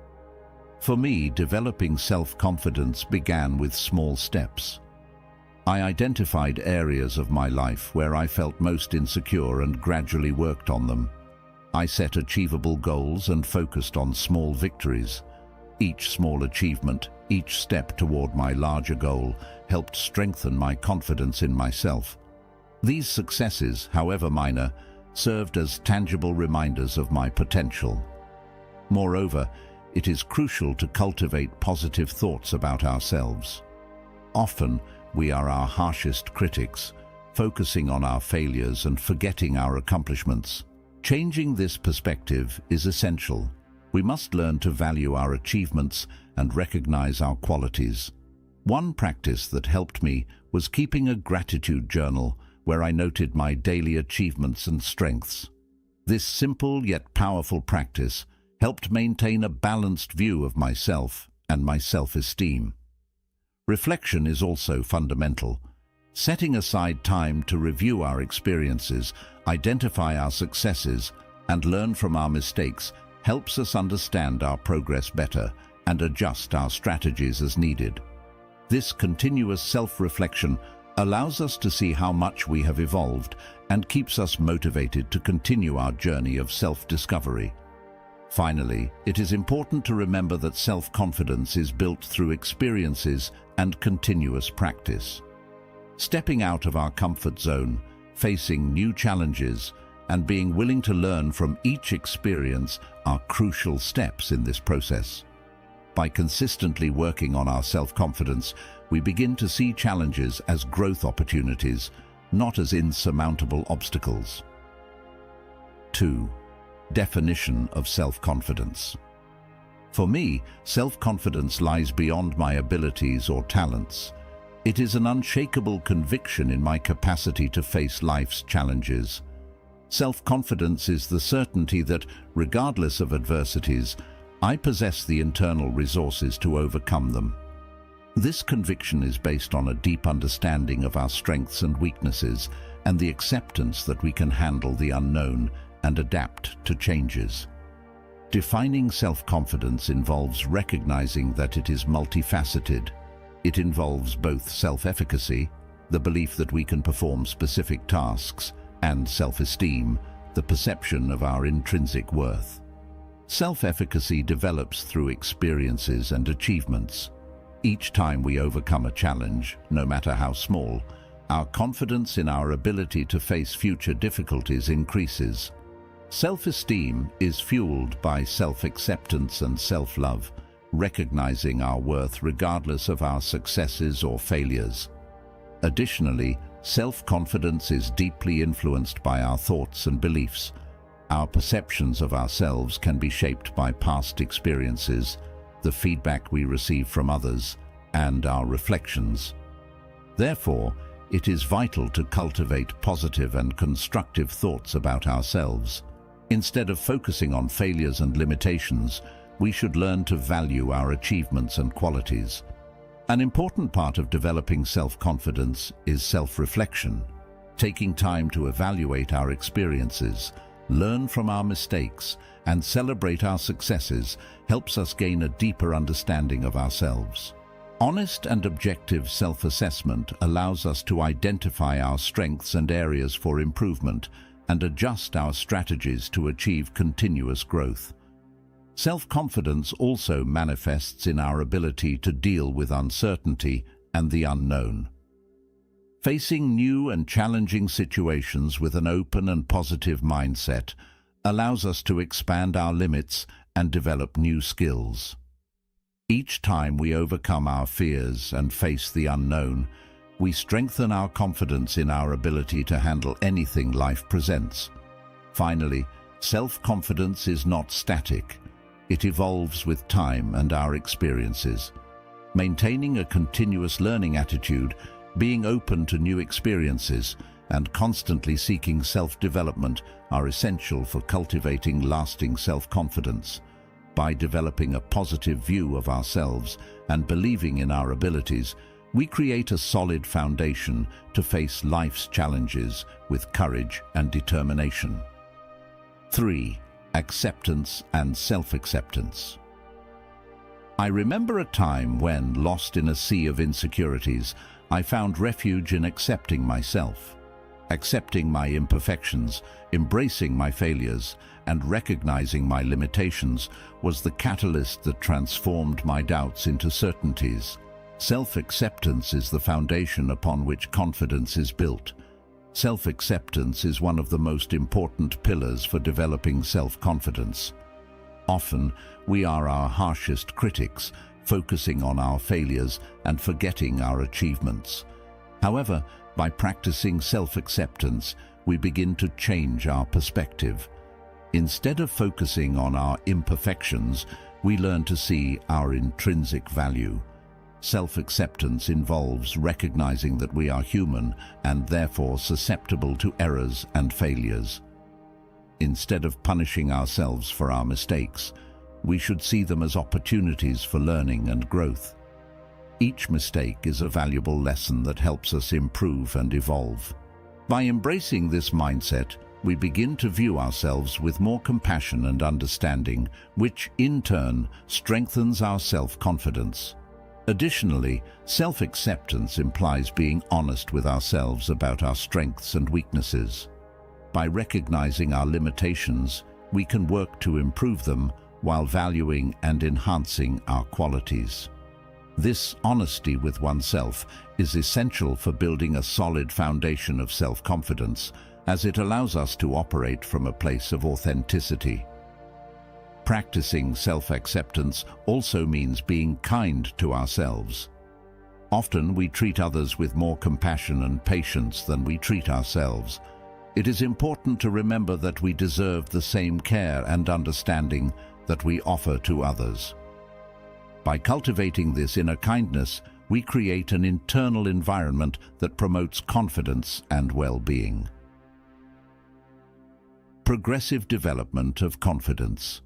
For me, developing self-confidence began with small steps. I identified areas of my life where I felt most insecure and gradually worked on them. I set achievable goals and focused on small victories. Each small achievement, each step toward my larger goal, helped strengthen my confidence in myself. These successes, however minor, served as tangible reminders of my potential. Moreover, it is crucial to cultivate positive thoughts about ourselves. Often, we are our harshest critics, focusing on our failures and forgetting our accomplishments. Changing this perspective is essential. We must learn to value our achievements and recognize our qualities. One practice that helped me was keeping a gratitude journal where I noted my daily achievements and strengths. This simple yet powerful practice helped maintain a balanced view of myself and my self-esteem. Reflection is also fundamental. Setting aside time to review our experiences, identify our successes, and learn from our mistakes helps us understand our progress better and adjust our strategies as needed. This continuous self-reflection allows us to see how much we have evolved and keeps us motivated to continue our journey of self-discovery. Finally, it is important to remember that self-confidence is built through experiences and continuous practice. Stepping out of our comfort zone, facing new challenges, and being willing to learn from each experience are crucial steps in this process. By consistently working on our self-confidence, we begin to see challenges as growth opportunities, not as insurmountable obstacles. 2. Definition of self-confidence. For me, self-confidence lies beyond my abilities or talents. It is an unshakable conviction in my capacity to face life's challenges. Self-confidence is the certainty that, regardless of adversities, I possess the internal resources to overcome them. This conviction is based on a deep understanding of our strengths and weaknesses and the acceptance that we can handle the unknown and adapt to changes. Defining self-confidence involves recognizing that it is multifaceted. It involves both self-efficacy, the belief that we can perform specific tasks, and self-esteem, the perception of our intrinsic worth. Self-efficacy develops through experiences and achievements. Each time we overcome a challenge, no matter how small, our confidence in our ability to face future difficulties increases. Self-esteem is fueled by self-acceptance and self-love, recognizing our worth regardless of our successes or failures. Additionally, self-confidence is deeply influenced by our thoughts and beliefs. Our perceptions of ourselves can be shaped by past experiences, the feedback we receive from others, and our reflections. Therefore, it is vital to cultivate positive and constructive thoughts about ourselves. Instead of focusing on failures and limitations, we should learn to value our achievements and qualities. An important part of developing self-confidence is self-reflection. Taking time to evaluate our experiences, learn from our mistakes, and celebrate our successes helps us gain a deeper understanding of ourselves. Honest and objective self-assessment allows us to identify our strengths and areas for improvement and adjust our strategies to achieve continuous growth. Self-confidence also manifests in our ability to deal with uncertainty and the unknown. Facing new and challenging situations with an open and positive mindset allows us to expand our limits and develop new skills. Each time we overcome our fears and face the unknown, we strengthen our confidence in our ability to handle anything life presents. Finally, self-confidence is not static. It evolves with time and our experiences. Maintaining a continuous learning attitude, being open to new experiences, and constantly seeking self-development are essential for cultivating lasting self-confidence. By developing a positive view of ourselves and believing in our abilities, we create a solid foundation to face life's challenges with courage and determination. 3. Acceptance and self-acceptance. I remember a time when, lost in a sea of insecurities, I found refuge in accepting myself. Accepting my imperfections, embracing my failures, and recognizing my limitations was the catalyst that transformed my doubts into certainties. Self-acceptance is the foundation upon which confidence is built. Self-acceptance is one of the most important pillars for developing self-confidence. Often, we are our harshest critics, focusing on our failures and forgetting our achievements. However, by practicing self-acceptance, we begin to change our perspective. Instead of focusing on our imperfections, we learn to see our intrinsic value. Self-acceptance involves recognizing that we are human and therefore susceptible to errors and failures. Instead of punishing ourselves for our mistakes, we should see them as opportunities for learning and growth. Each mistake is a valuable lesson that helps us improve and evolve. By embracing this mindset, we begin to view ourselves with more compassion and understanding, which in turn strengthens our self-confidence. Additionally, self-acceptance implies being honest with ourselves about our strengths and weaknesses. By recognizing our limitations, we can work to improve them while valuing and enhancing our qualities. This honesty with oneself is essential for building a solid foundation of self-confidence, as it allows us to operate from a place of authenticity. Practicing self-acceptance also means being kind to ourselves. Often we treat others with more compassion and patience than we treat ourselves. It is important to remember that we deserve the same care and understanding that we offer to others. By cultivating this inner kindness, we create an internal environment that promotes confidence and well-being. Progressive development of confidence.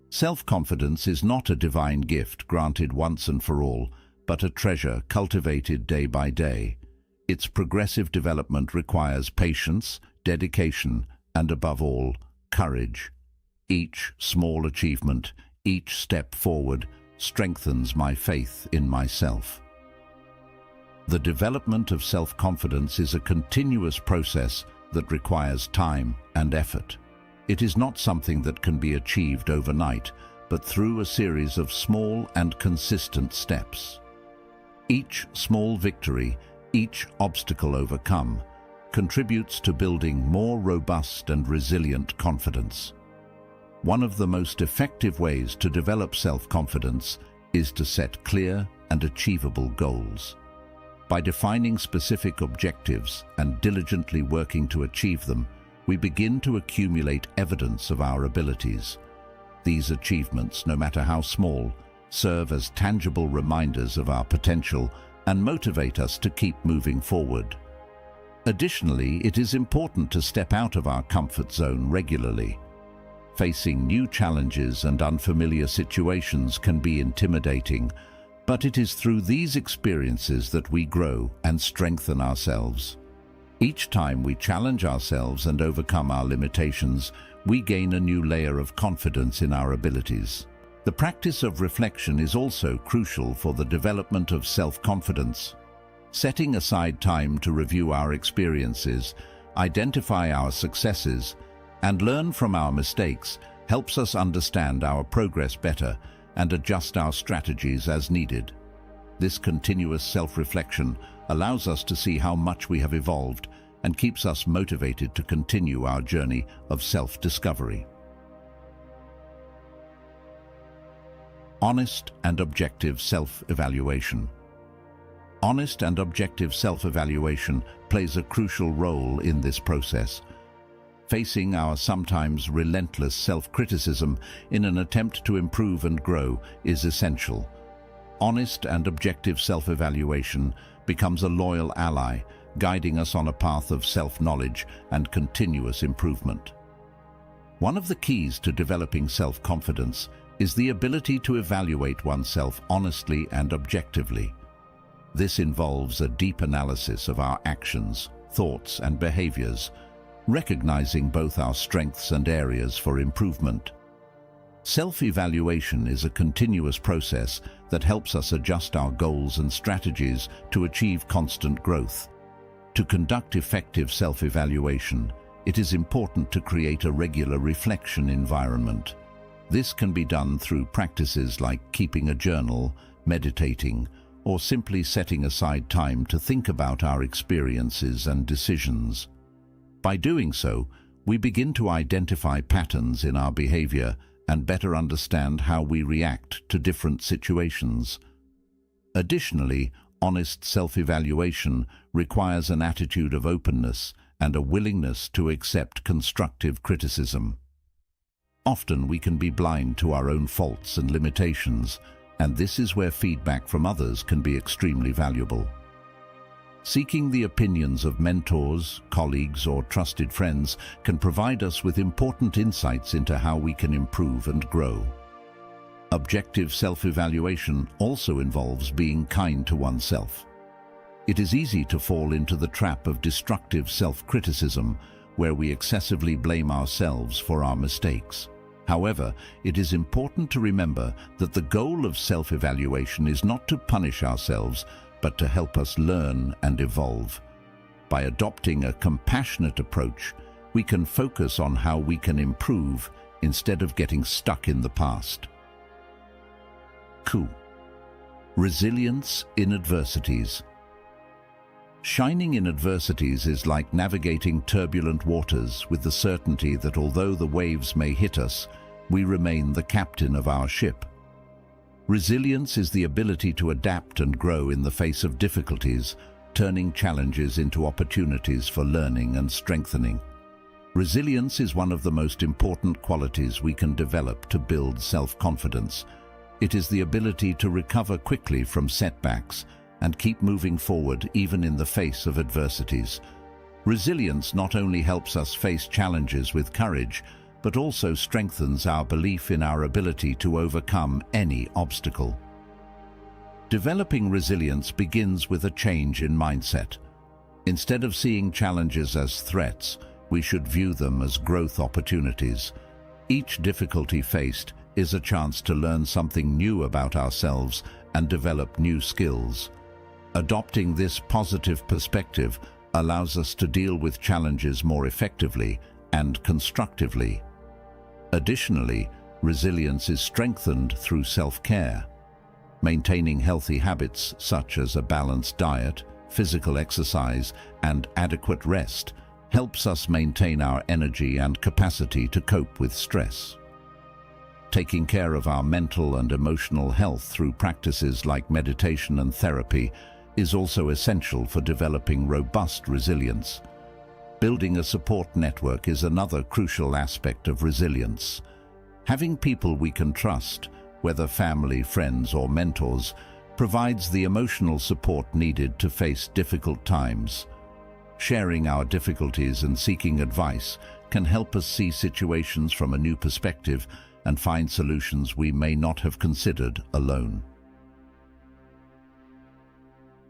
Self-confidence is not a divine gift granted once and for all, but a treasure cultivated day by day. Its progressive development requires patience, dedication, and above all, courage. Each small achievement, each step forward, strengthens my faith in myself. The development of self-confidence is a continuous process that requires time and effort. It is not something that can be achieved overnight, but through a series of small and consistent steps. Each small victory, each obstacle overcome, contributes to building more robust and resilient confidence. One of the most effective ways to develop self-confidence is to set clear and achievable goals. By defining specific objectives and diligently working to achieve them, we begin to accumulate evidence of our abilities. These achievements, no matter how small, serve as tangible reminders of our potential and motivate us to keep moving forward. Additionally, it is important to step out of our comfort zone regularly. Facing new challenges and unfamiliar situations can be intimidating, but it is through these experiences that we grow and strengthen ourselves. Each time we challenge ourselves and overcome our limitations, we gain a new layer of confidence in our abilities. The practice of reflection is also crucial for the development of self-confidence. Setting aside time to review our experiences, identify our successes, and learn from our mistakes helps us understand our progress better and adjust our strategies as needed. This continuous self-reflection allows us to see how much we have evolved and keeps us motivated to continue our journey of self-discovery. Honest and objective self-evaluation. Honest and objective self-evaluation plays a crucial role in this process. Facing our sometimes relentless self-criticism in an attempt to improve and grow is essential. Honest and objective self-evaluation becomes a loyal ally, guiding us on a path of self-knowledge and continuous improvement. One of the keys to developing self-confidence is the ability to evaluate oneself honestly and objectively. This involves a deep analysis of our actions, thoughts, and behaviors, recognizing both our strengths and areas for improvement. Self-evaluation is a continuous process that helps us adjust our goals and strategies to achieve constant growth. To conduct effective self-evaluation, it is important to create a regular reflection environment. This can be done through practices like keeping a journal, meditating, or simply setting aside time to think about our experiences and decisions. By doing so, we begin to identify patterns in our behavior and better understand how we react to different situations. Additionally, honest self-evaluation requires an attitude of openness and a willingness to accept constructive criticism. Often we can be blind to our own faults and limitations, and this is where feedback from others can be extremely valuable. Seeking the opinions of mentors, colleagues, or trusted friends can provide us with important insights into how we can improve and grow. Objective self-evaluation also involves being kind to oneself. It is easy to fall into the trap of destructive self-criticism, where we excessively blame ourselves for our mistakes. However, it is important to remember that the goal of self-evaluation is not to punish ourselves, but to help us learn and evolve. By adopting a compassionate approach, we can focus on how we can improve instead of getting stuck in the past. 2. Resilience in adversities. Shining in adversities is like navigating turbulent waters with the certainty that although the waves may hit us, we remain the captain of our ship. Resilience is the ability to adapt and grow in the face of difficulties, turning challenges into opportunities for learning and strengthening. Resilience is one of the most important qualities we can develop to build self-confidence. It is the ability to recover quickly from setbacks and keep moving forward even in the face of adversities. Resilience not only helps us face challenges with courage, but also strengthens our belief in our ability to overcome any obstacle. Developing resilience begins with a change in mindset. Instead of seeing challenges as threats, we should view them as growth opportunities. Each difficulty faced is a chance to learn something new about ourselves and develop new skills. Adopting this positive perspective allows us to deal with challenges more effectively and constructively. Additionally, resilience is strengthened through self-care. Maintaining healthy habits such as a balanced diet, physical exercise, and adequate rest helps us maintain our energy and capacity to cope with stress. Taking care of our mental and emotional health through practices like meditation and therapy is also essential for developing robust resilience. Building a support network is another crucial aspect of resilience. Having people we can trust, whether family, friends, or mentors, provides the emotional support needed to face difficult times. Sharing our difficulties and seeking advice can help us see situations from a new perspective and find solutions we may not have considered alone.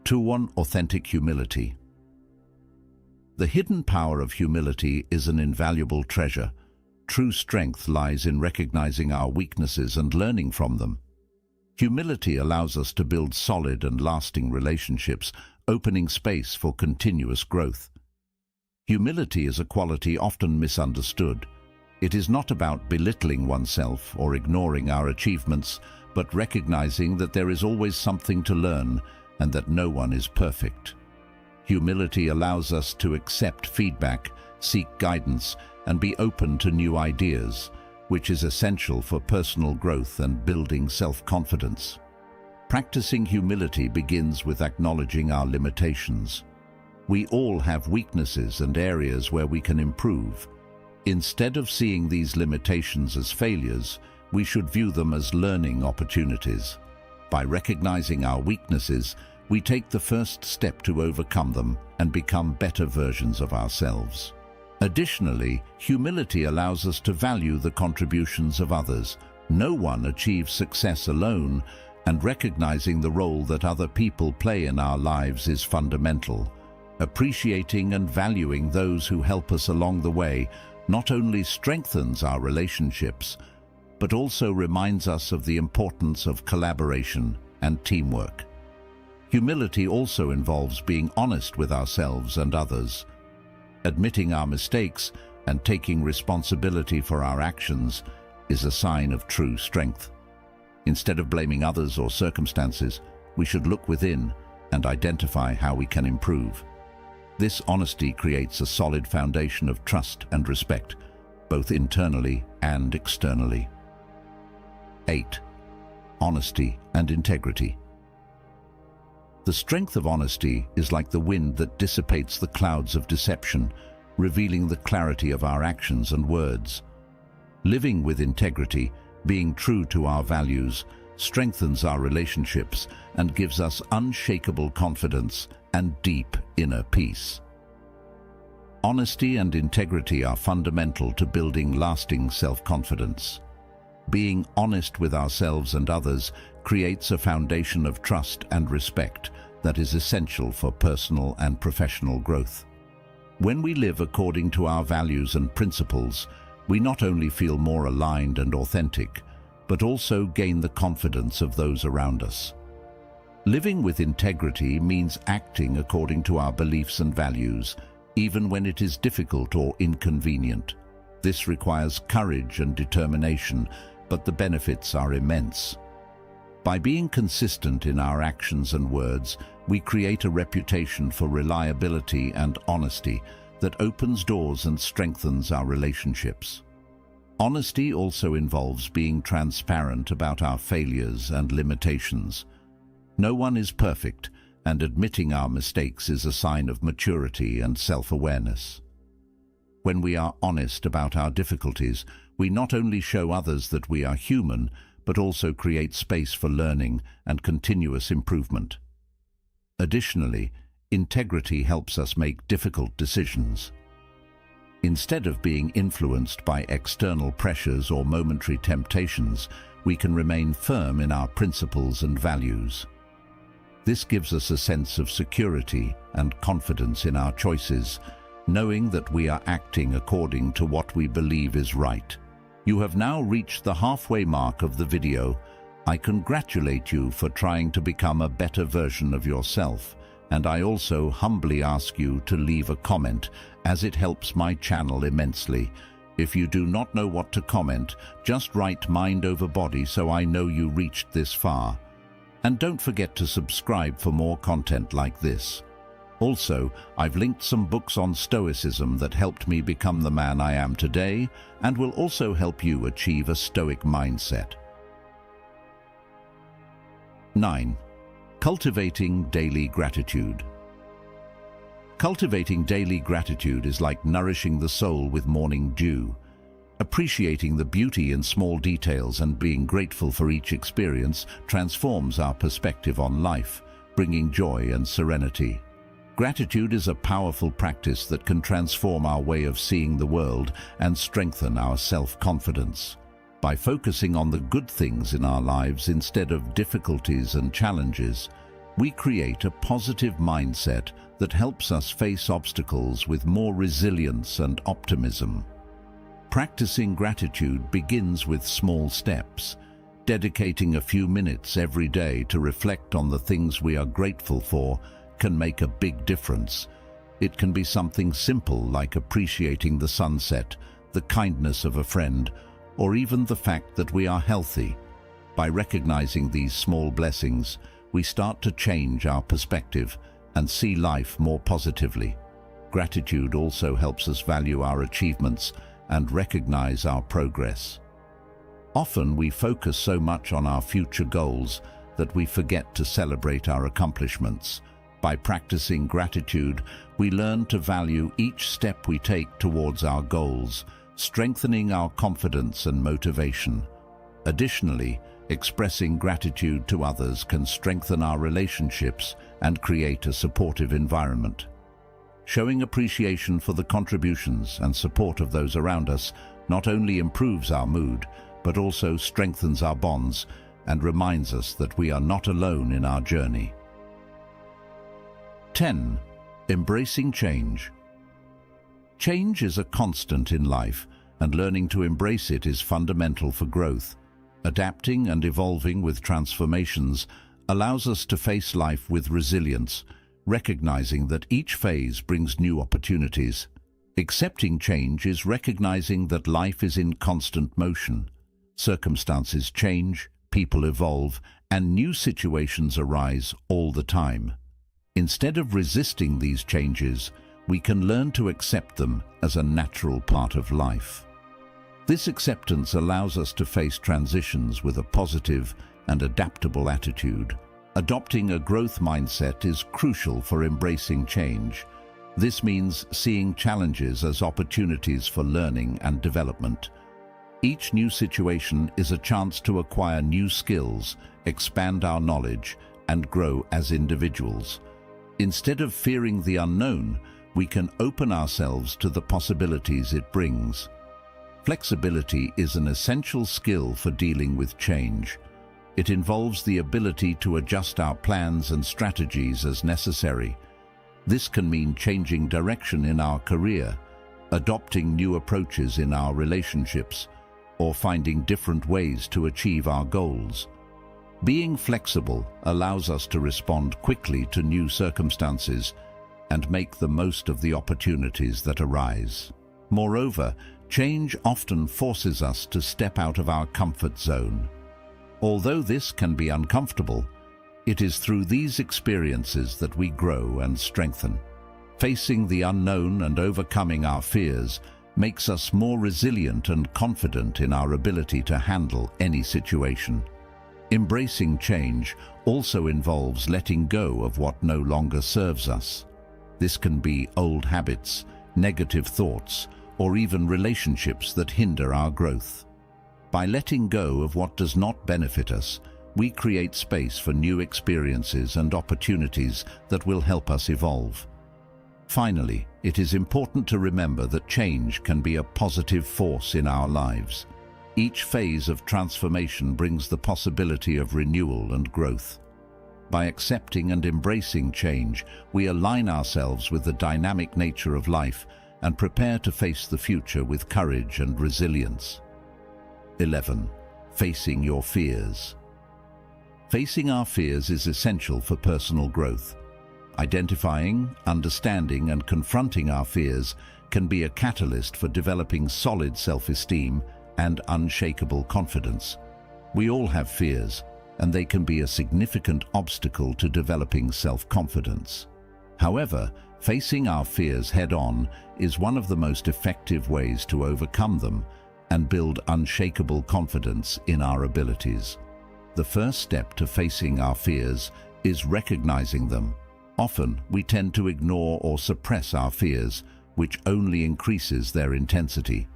2. Authentic humility. The hidden power of humility is an invaluable treasure. True strength lies in recognizing our weaknesses and learning from them. Humility allows us to build solid and lasting relationships, opening space for continuous growth. Humility is a quality often misunderstood. It is not about belittling oneself or ignoring our achievements, but recognizing that there is always something to learn and that no one is perfect. Humility allows us to accept feedback, seek guidance, and be open to new ideas, which is essential for personal growth and building self-confidence. Practicing humility begins with acknowledging our limitations. We all have weaknesses and areas where we can improve. Instead of seeing these limitations as failures, we should view them as learning opportunities. By recognizing our weaknesses, we take the first step to overcome them and become better versions of ourselves. Additionally, humility allows us to value the contributions of others. No one achieves success alone, and recognizing the role that other people play in our lives is fundamental. Appreciating and valuing those who help us along the way not only strengthens our relationships, but also reminds us of the importance of collaboration and teamwork. Humility also involves being honest with ourselves and others. Admitting our mistakes and taking responsibility for our actions is a sign of true strength. Instead of blaming others or circumstances, we should look within and identify how we can improve. This honesty creates a solid foundation of trust and respect, both internally and externally. 8. Honesty and integrity. The strength of honesty is like the wind that dissipates the clouds of deception, revealing the clarity of our actions and words. Living with integrity, being true to our values, strengthens our relationships and gives us unshakable confidence and deep inner peace. Honesty and integrity are fundamental to building lasting self-confidence. Being honest with ourselves and others creates a foundation of trust and respect that is essential for personal and professional growth. When we live according to our values and principles, we not only feel more aligned and authentic, but also gain the confidence of those around us. Living with integrity means acting according to our beliefs and values, even when it is difficult or inconvenient. This requires courage and determination, but the benefits are immense. By being consistent in our actions and words, we create a reputation for reliability and honesty that opens doors and strengthens our relationships. Honesty also involves being transparent about our failures and limitations. No one is perfect, and admitting our mistakes is a sign of maturity and self-awareness. When we are honest about our difficulties, we not only show others that we are human, but also create space for learning and continuous improvement. Additionally, integrity helps us make difficult decisions. Instead of being influenced by external pressures or momentary temptations, we can remain firm in our principles and values. This gives us a sense of security and confidence in our choices, knowing that we are acting according to what we believe is right. You have now reached the halfway mark of the video. I congratulate you for trying to become a better version of yourself, and I also humbly ask you to leave a comment, as it helps my channel immensely. If you do not know what to comment, just write mind over body so I know you reached this far. And don't forget to subscribe for more content like this. Also, I've linked some books on Stoicism that helped me become the man I am today and will also help you achieve a Stoic mindset. 9. Cultivating daily gratitude. Cultivating daily gratitude is like nourishing the soul with morning dew. Appreciating the beauty in small details and being grateful for each experience transforms our perspective on life, bringing joy and serenity. Gratitude is a powerful practice that can transform our way of seeing the world and strengthen our self-confidence. By focusing on the good things in our lives instead of difficulties and challenges, we create a positive mindset that helps us face obstacles with more resilience and optimism. Practicing gratitude begins with small steps. Dedicating a few minutes every day to reflect on the things we are grateful for can make a big difference. It can be something simple like appreciating the sunset, the kindness of a friend, or even the fact that we are healthy. By recognizing these small blessings, we start to change our perspective and see life more positively. Gratitude also helps us value our achievements and recognize our progress. Often we focus so much on our future goals that we forget to celebrate our accomplishments. By practicing gratitude, we learn to value each step we take towards our goals, strengthening our confidence and motivation. Additionally, expressing gratitude to others can strengthen our relationships and create a supportive environment. Showing appreciation for the contributions and support of those around us not only improves our mood, but also strengthens our bonds and reminds us that we are not alone in our journey. 10. Embracing change. Change is a constant in life, and learning to embrace it is fundamental for growth. Adapting and evolving with transformations allows us to face life with resilience, recognizing that each phase brings new opportunities. Accepting change is recognizing that life is in constant motion. Circumstances change, people evolve, and new situations arise all the time. Instead of resisting these changes, we can learn to accept them as a natural part of life. This acceptance allows us to face transitions with a positive and adaptable attitude. Adopting a growth mindset is crucial for embracing change. This means seeing challenges as opportunities for learning and development. Each new situation is a chance to acquire new skills, expand our knowledge, and grow as individuals. Instead of fearing the unknown, we can open ourselves to the possibilities it brings. Flexibility is an essential skill for dealing with change. It involves the ability to adjust our plans and strategies as necessary. This can mean changing direction in our career, adopting new approaches in our relationships, or finding different ways to achieve our goals. Being flexible allows us to respond quickly to new circumstances and make the most of the opportunities that arise. Moreover, change often forces us to step out of our comfort zone. Although this can be uncomfortable, it is through these experiences that we grow and strengthen. Facing the unknown and overcoming our fears makes us more resilient and confident in our ability to handle any situation. Embracing change also involves letting go of what no longer serves us. This can be old habits, negative thoughts, or even relationships that hinder our growth. By letting go of what does not benefit us, we create space for new experiences and opportunities that will help us evolve. Finally, it is important to remember that change can be a positive force in our lives. Each phase of transformation brings the possibility of renewal and growth. By accepting and embracing change, we align ourselves with the dynamic nature of life and prepare to face the future with courage and resilience. 11. Facing your fears. Facing our fears is essential for personal growth. Identifying, understanding, and confronting our fears can be a catalyst for developing solid self-esteem and unshakable confidence. We all have fears, and they can be a significant obstacle to developing self-confidence. However, facing our fears head-on is one of the most effective ways to overcome them and build unshakable confidence in our abilities. The first step to facing our fears is recognizing them. Often, we tend to ignore or suppress our fears, which only increases their intensity.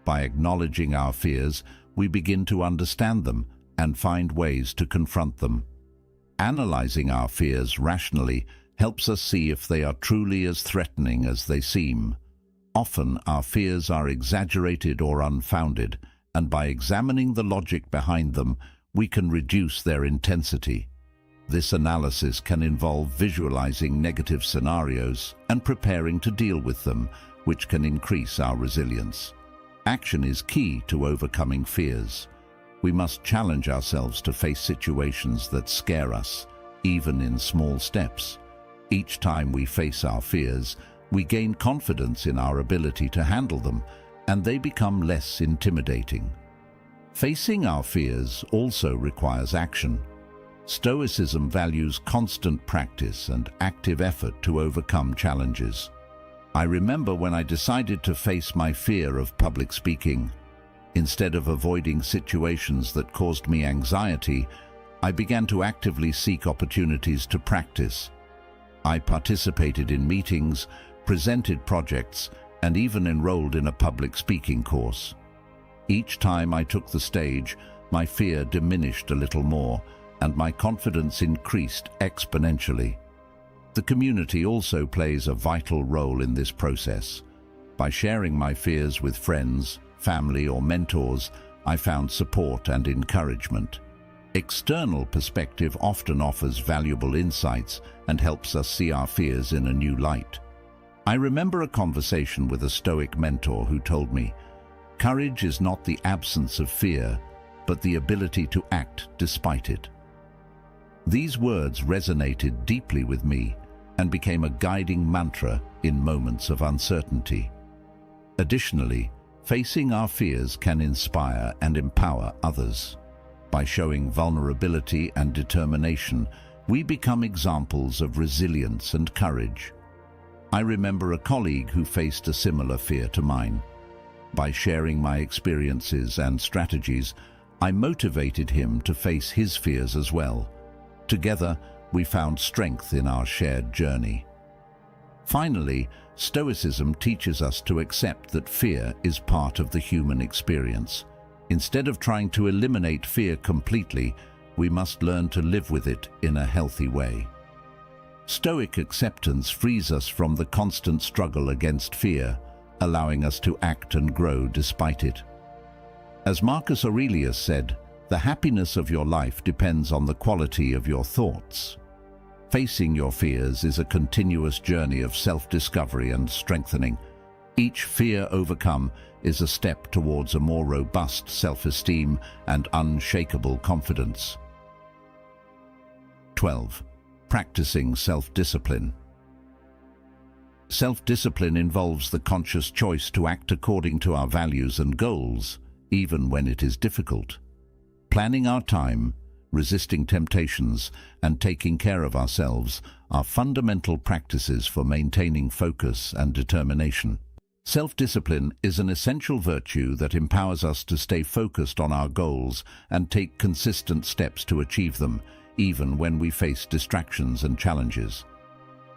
By acknowledging our fears, we begin to understand them and find ways to confront them. Analyzing our fears rationally helps us see if they are truly as threatening as they seem. Often, our fears are exaggerated or unfounded, and by examining the logic behind them, we can reduce their intensity. This analysis can involve visualizing negative scenarios and preparing to deal with them, which can increase our resilience. Action is key to overcoming fears. We must challenge ourselves to face situations that scare us, even in small steps. Each time we face our fears, we gain confidence in our ability to handle them, and they become less intimidating. Facing our fears also requires action. Stoicism values constant practice and active effort to overcome challenges. I remember when I decided to face my fear of public speaking. Instead of avoiding situations that caused me anxiety, I began to actively seek opportunities to practice. I participated in meetings, presented projects, and even enrolled in a public speaking course. Each time I took the stage, my fear diminished a little more, and my confidence increased exponentially. The community also plays a vital role in this process. By sharing my fears with friends, family, or mentors, I found support and encouragement. External perspective often offers valuable insights and helps us see our fears in a new light. I remember a conversation with a Stoic mentor who told me, "Courage is not the absence of fear, but the ability to act despite it." These words resonated deeply with me and became a guiding mantra in moments of uncertainty. Additionally, facing our fears can inspire and empower others. By showing vulnerability and determination, we become examples of resilience and courage. I remember a colleague who faced a similar fear to mine. By sharing my experiences and strategies, I motivated him to face his fears as well. Together, we found strength in our shared journey. Finally, Stoicism teaches us to accept that fear is part of the human experience. Instead of trying to eliminate fear completely, we must learn to live with it in a healthy way. Stoic acceptance frees us from the constant struggle against fear, allowing us to act and grow despite it. As Marcus Aurelius said, "The happiness of your life depends on the quality of your thoughts." Facing your fears is a continuous journey of self-discovery and strengthening. Each fear overcome is a step towards a more robust self-esteem and unshakable confidence. 12. Practicing self-discipline. Self-discipline involves the conscious choice to act according to our values and goals, even when it is difficult. Planning our time, resisting temptations, and taking care of ourselves are fundamental practices for maintaining focus and determination. Self-discipline is an essential virtue that empowers us to stay focused on our goals and take consistent steps to achieve them, even when we face distractions and challenges.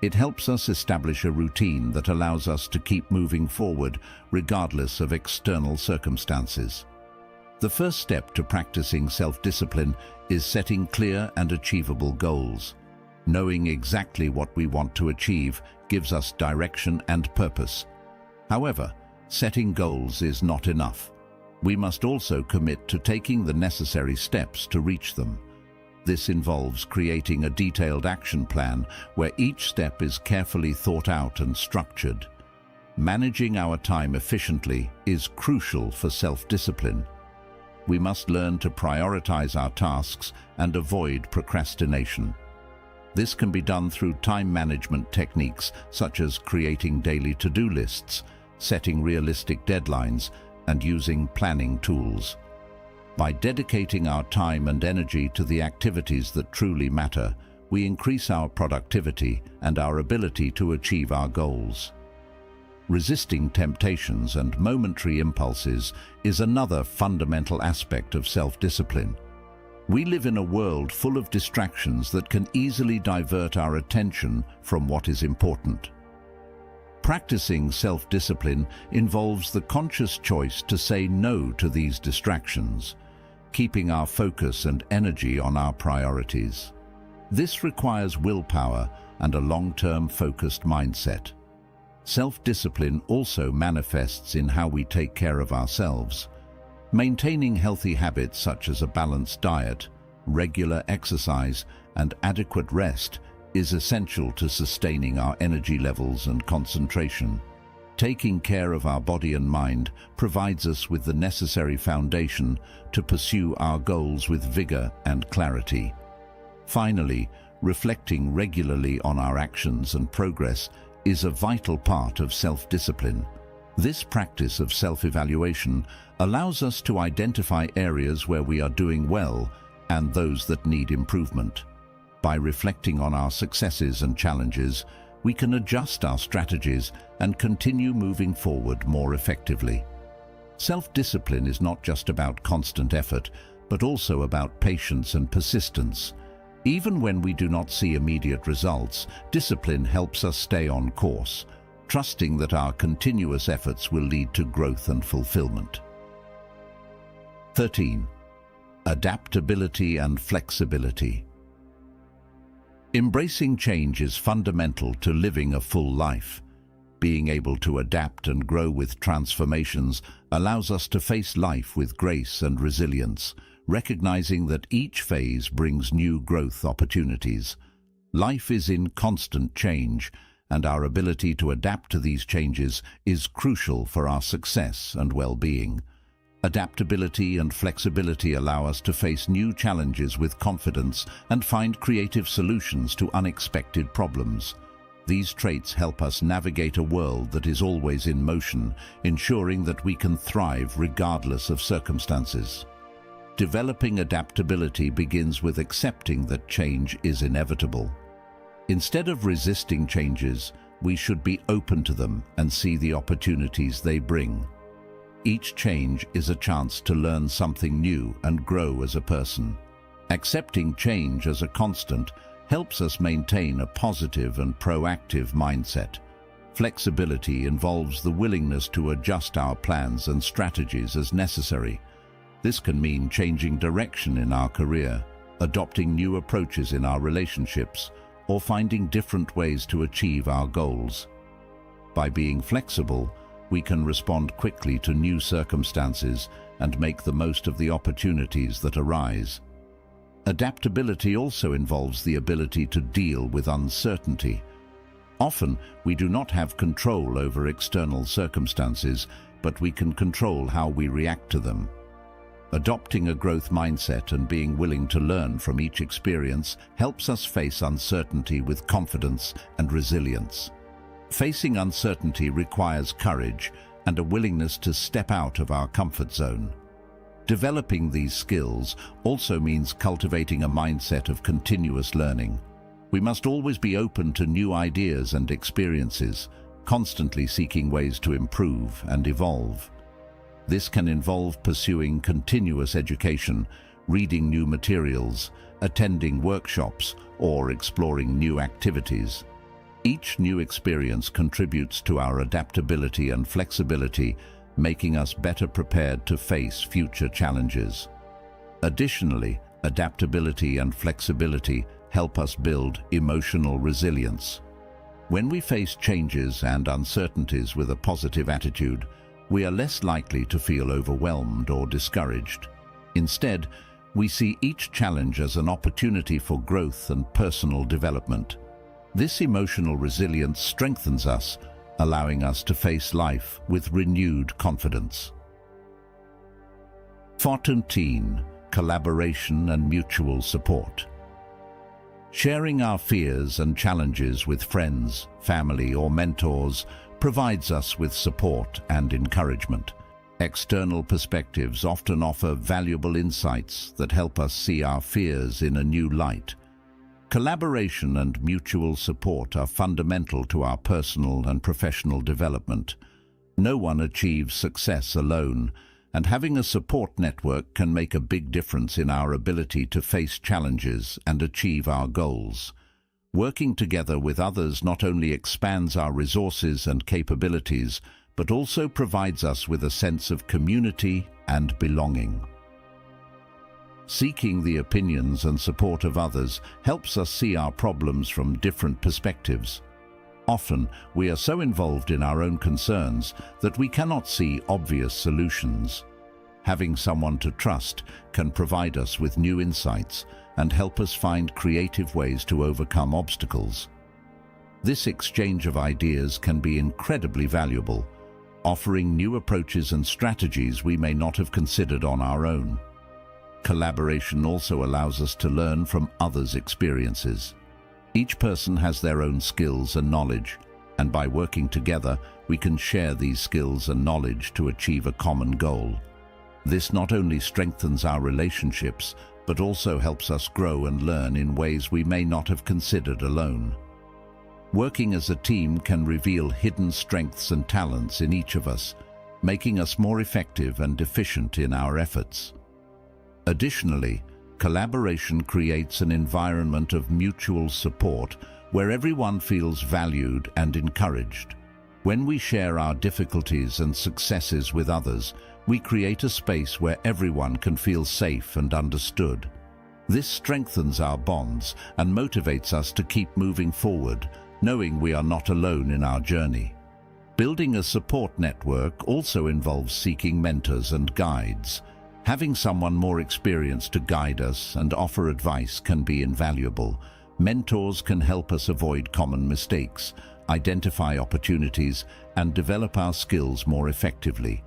It helps us establish a routine that allows us to keep moving forward regardless of external circumstances. The first step to practicing self-discipline is setting clear and achievable goals. Knowing exactly what we want to achieve gives us direction and purpose. However, setting goals is not enough. We must also commit to taking the necessary steps to reach them. This involves creating a detailed action plan where each step is carefully thought out and structured. Managing our time efficiently is crucial for self-discipline. We must learn to prioritize our tasks and avoid procrastination. This can be done through time management techniques such as creating daily to-do lists, setting realistic deadlines, and using planning tools. By dedicating our time and energy to the activities that truly matter, we increase our productivity and our ability to achieve our goals. Resisting temptations and momentary impulses is another fundamental aspect of self-discipline. We live in a world full of distractions that can easily divert our attention from what is important. Practicing self-discipline involves the conscious choice to say no to these distractions, keeping our focus and energy on our priorities. This requires willpower and a long-term focused mindset. Self-discipline also manifests in how we take care of ourselves. Maintaining healthy habits such as a balanced diet, regular exercise, and adequate rest is essential to sustaining our energy levels and concentration. Taking care of our body and mind provides us with the necessary foundation to pursue our goals with vigor and clarity. Finally, reflecting regularly on our actions and progress is a vital part of self-discipline. This practice of self-evaluation allows us to identify areas where we are doing well and those that need improvement. By reflecting on our successes and challenges, we can adjust our strategies and continue moving forward more effectively. Self-discipline is not just about constant effort, but also about patience and persistence. Even when we do not see immediate results, discipline helps us stay on course, trusting that our continuous efforts will lead to growth and fulfillment. 13. Adaptability and flexibility. Embracing change is fundamental to living a full life. Being able to adapt and grow with transformations allows us to face life with grace and resilience, recognizing that each phase brings new growth opportunities. Life is in constant change, and our ability to adapt to these changes is crucial for our success and well-being. Adaptability and flexibility allow us to face new challenges with confidence and find creative solutions to unexpected problems. These traits help us navigate a world that is always in motion, ensuring that we can thrive regardless of circumstances. Developing adaptability begins with accepting that change is inevitable. Instead of resisting changes, we should be open to them and see the opportunities they bring. Each change is a chance to learn something new and grow as a person. Accepting change as a constant helps us maintain a positive and proactive mindset. Flexibility involves the willingness to adjust our plans and strategies as necessary. This can mean changing direction in our career, adopting new approaches in our relationships, or finding different ways to achieve our goals. By being flexible, we can respond quickly to new circumstances and make the most of the opportunities that arise. Adaptability also involves the ability to deal with uncertainty. Often, we do not have control over external circumstances, but we can control how we react to them. Adopting a growth mindset and being willing to learn from each experience helps us face uncertainty with confidence and resilience. Facing uncertainty requires courage and a willingness to step out of our comfort zone. Developing these skills also means cultivating a mindset of continuous learning. We must always be open to new ideas and experiences, constantly seeking ways to improve and evolve. This can involve pursuing continuous education, reading new materials, attending workshops, or exploring new activities. Each new experience contributes to our adaptability and flexibility, making us better prepared to face future challenges. Additionally, adaptability and flexibility help us build emotional resilience. When we face changes and uncertainties with a positive attitude, we are less likely to feel overwhelmed or discouraged. Instead, we see each challenge as an opportunity for growth and personal development. This emotional resilience strengthens us, allowing us to face life with renewed confidence. 14. Collaboration and mutual support. Sharing our fears and challenges with friends, family, or mentors provides us with support and encouragement. External perspectives often offer valuable insights that help us see our fears in a new light. Collaboration and mutual support are fundamental to our personal and professional development. No one achieves success alone, and having a support network can make a big difference in our ability to face challenges and achieve our goals. Working together with others not only expands our resources and capabilities, but also provides us with a sense of community and belonging. Seeking the opinions and support of others helps us see our problems from different perspectives. Often, we are so involved in our own concerns that we cannot see obvious solutions. Having someone to trust can provide us with new insights and help us find creative ways to overcome obstacles. This exchange of ideas can be incredibly valuable, offering new approaches and strategies we may not have considered on our own. Collaboration also allows us to learn from others' experiences. Each person has their own skills and knowledge, and by working together, we can share these skills and knowledge to achieve a common goal. This not only strengthens our relationships, but also helps us grow and learn in ways we may not have considered alone. Working as a team can reveal hidden strengths and talents in each of us, making us more effective and efficient in our efforts. Additionally, collaboration creates an environment of mutual support where everyone feels valued and encouraged. When we share our difficulties and successes with others, we create a space where everyone can feel safe and understood. This strengthens our bonds and motivates us to keep moving forward, knowing we are not alone in our journey. Building a support network also involves seeking mentors and guides. Having someone more experienced to guide us and offer advice can be invaluable. Mentors can help us avoid common mistakes, identify opportunities, and develop our skills more effectively.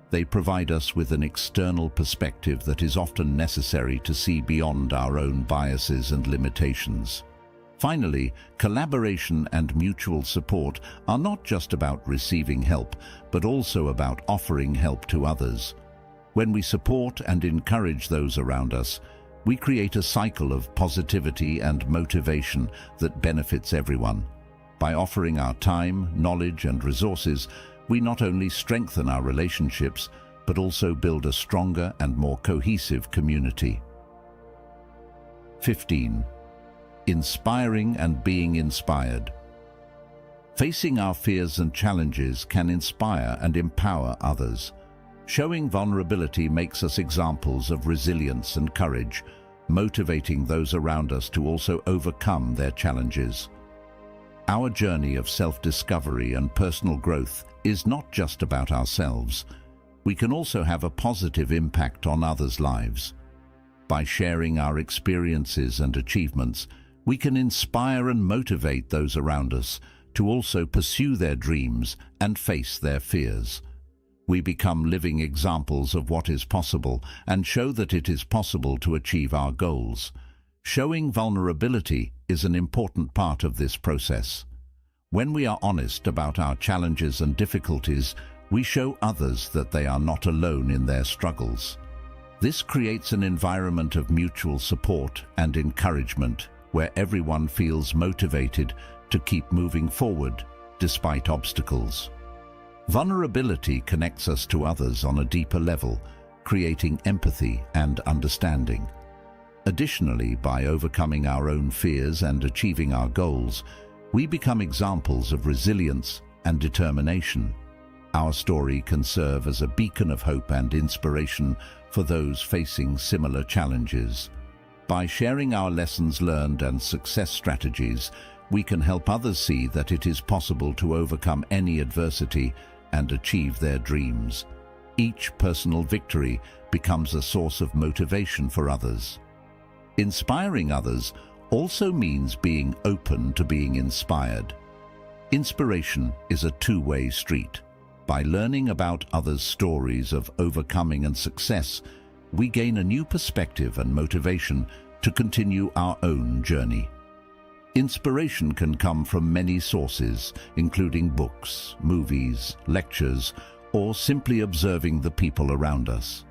They provide us with an external perspective that is often necessary to see beyond our own biases and limitations. Finally, collaboration and mutual support are not just about receiving help, but also about offering help to others. When we support and encourage those around us, we create a cycle of positivity and motivation that benefits everyone. By offering our time, knowledge, and resources, we not only strengthen our relationships, but also build a stronger and more cohesive community. 15. Inspiring and being inspired. Facing our fears and challenges can inspire and empower others. Showing vulnerability makes us examples of resilience and courage, motivating those around us to also overcome their challenges. Our journey of self-discovery and personal growth is not just about ourselves. We can also have a positive impact on others' lives. By sharing our experiences and achievements, we can inspire and motivate those around us to also pursue their dreams and face their fears. We become living examples of what is possible and show that it is possible to achieve our goals. Showing vulnerability is an important part of this process. When we are honest about our challenges and difficulties, we show others that they are not alone in their struggles. This creates an environment of mutual support and encouragement, where everyone feels motivated to keep moving forward despite obstacles. Vulnerability connects us to others on a deeper level, creating empathy and understanding. Additionally, by overcoming our own fears and achieving our goals, we become examples of resilience and determination. Our story can serve as a beacon of hope and inspiration for those facing similar challenges. By sharing our lessons learned and success strategies, we can help others see that it is possible to overcome any adversity and achieve their dreams. Each personal victory becomes a source of motivation for others. Inspiring others also means being open to being inspired. Inspiration is a two-way street. By learning about others' stories of overcoming and success, we gain a new perspective and motivation to continue our own journey. Inspiration can come from many sources, including books, movies, lectures, or simply observing the people around us.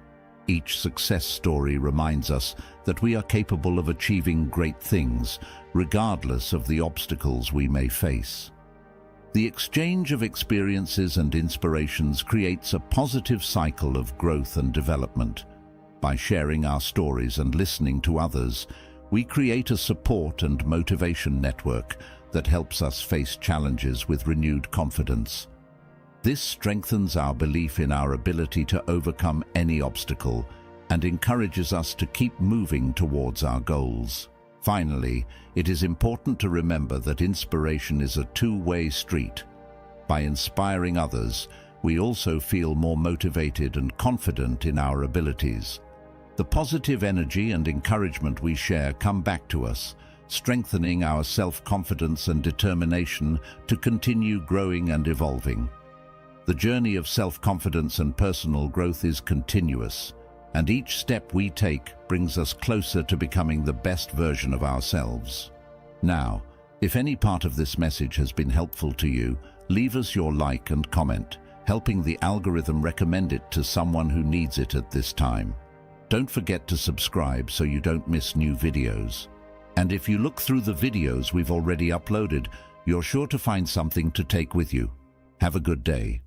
Each success story reminds us that we are capable of achieving great things, regardless of the obstacles we may face. The exchange of experiences and inspirations creates a positive cycle of growth and development. By sharing our stories and listening to others, we create a support and motivation network that helps us face challenges with renewed confidence. This strengthens our belief in our ability to overcome any obstacle and encourages us to keep moving towards our goals. Finally, it is important to remember that inspiration is a two-way street. By inspiring others, we also feel more motivated and confident in our abilities. The positive energy and encouragement we share come back to us, strengthening our self-confidence and determination to continue growing and evolving. The journey of self-confidence and personal growth is continuous, and each step we take brings us closer to becoming the best version of ourselves. Now, If any part of this message has been helpful to you, leave us your like and comment, helping the algorithm recommend it to someone who needs it at this time. Don't forget to subscribe so you don't miss new videos. And if you look through the videos we've already uploaded, you're sure to find something to take with you. Have a good day.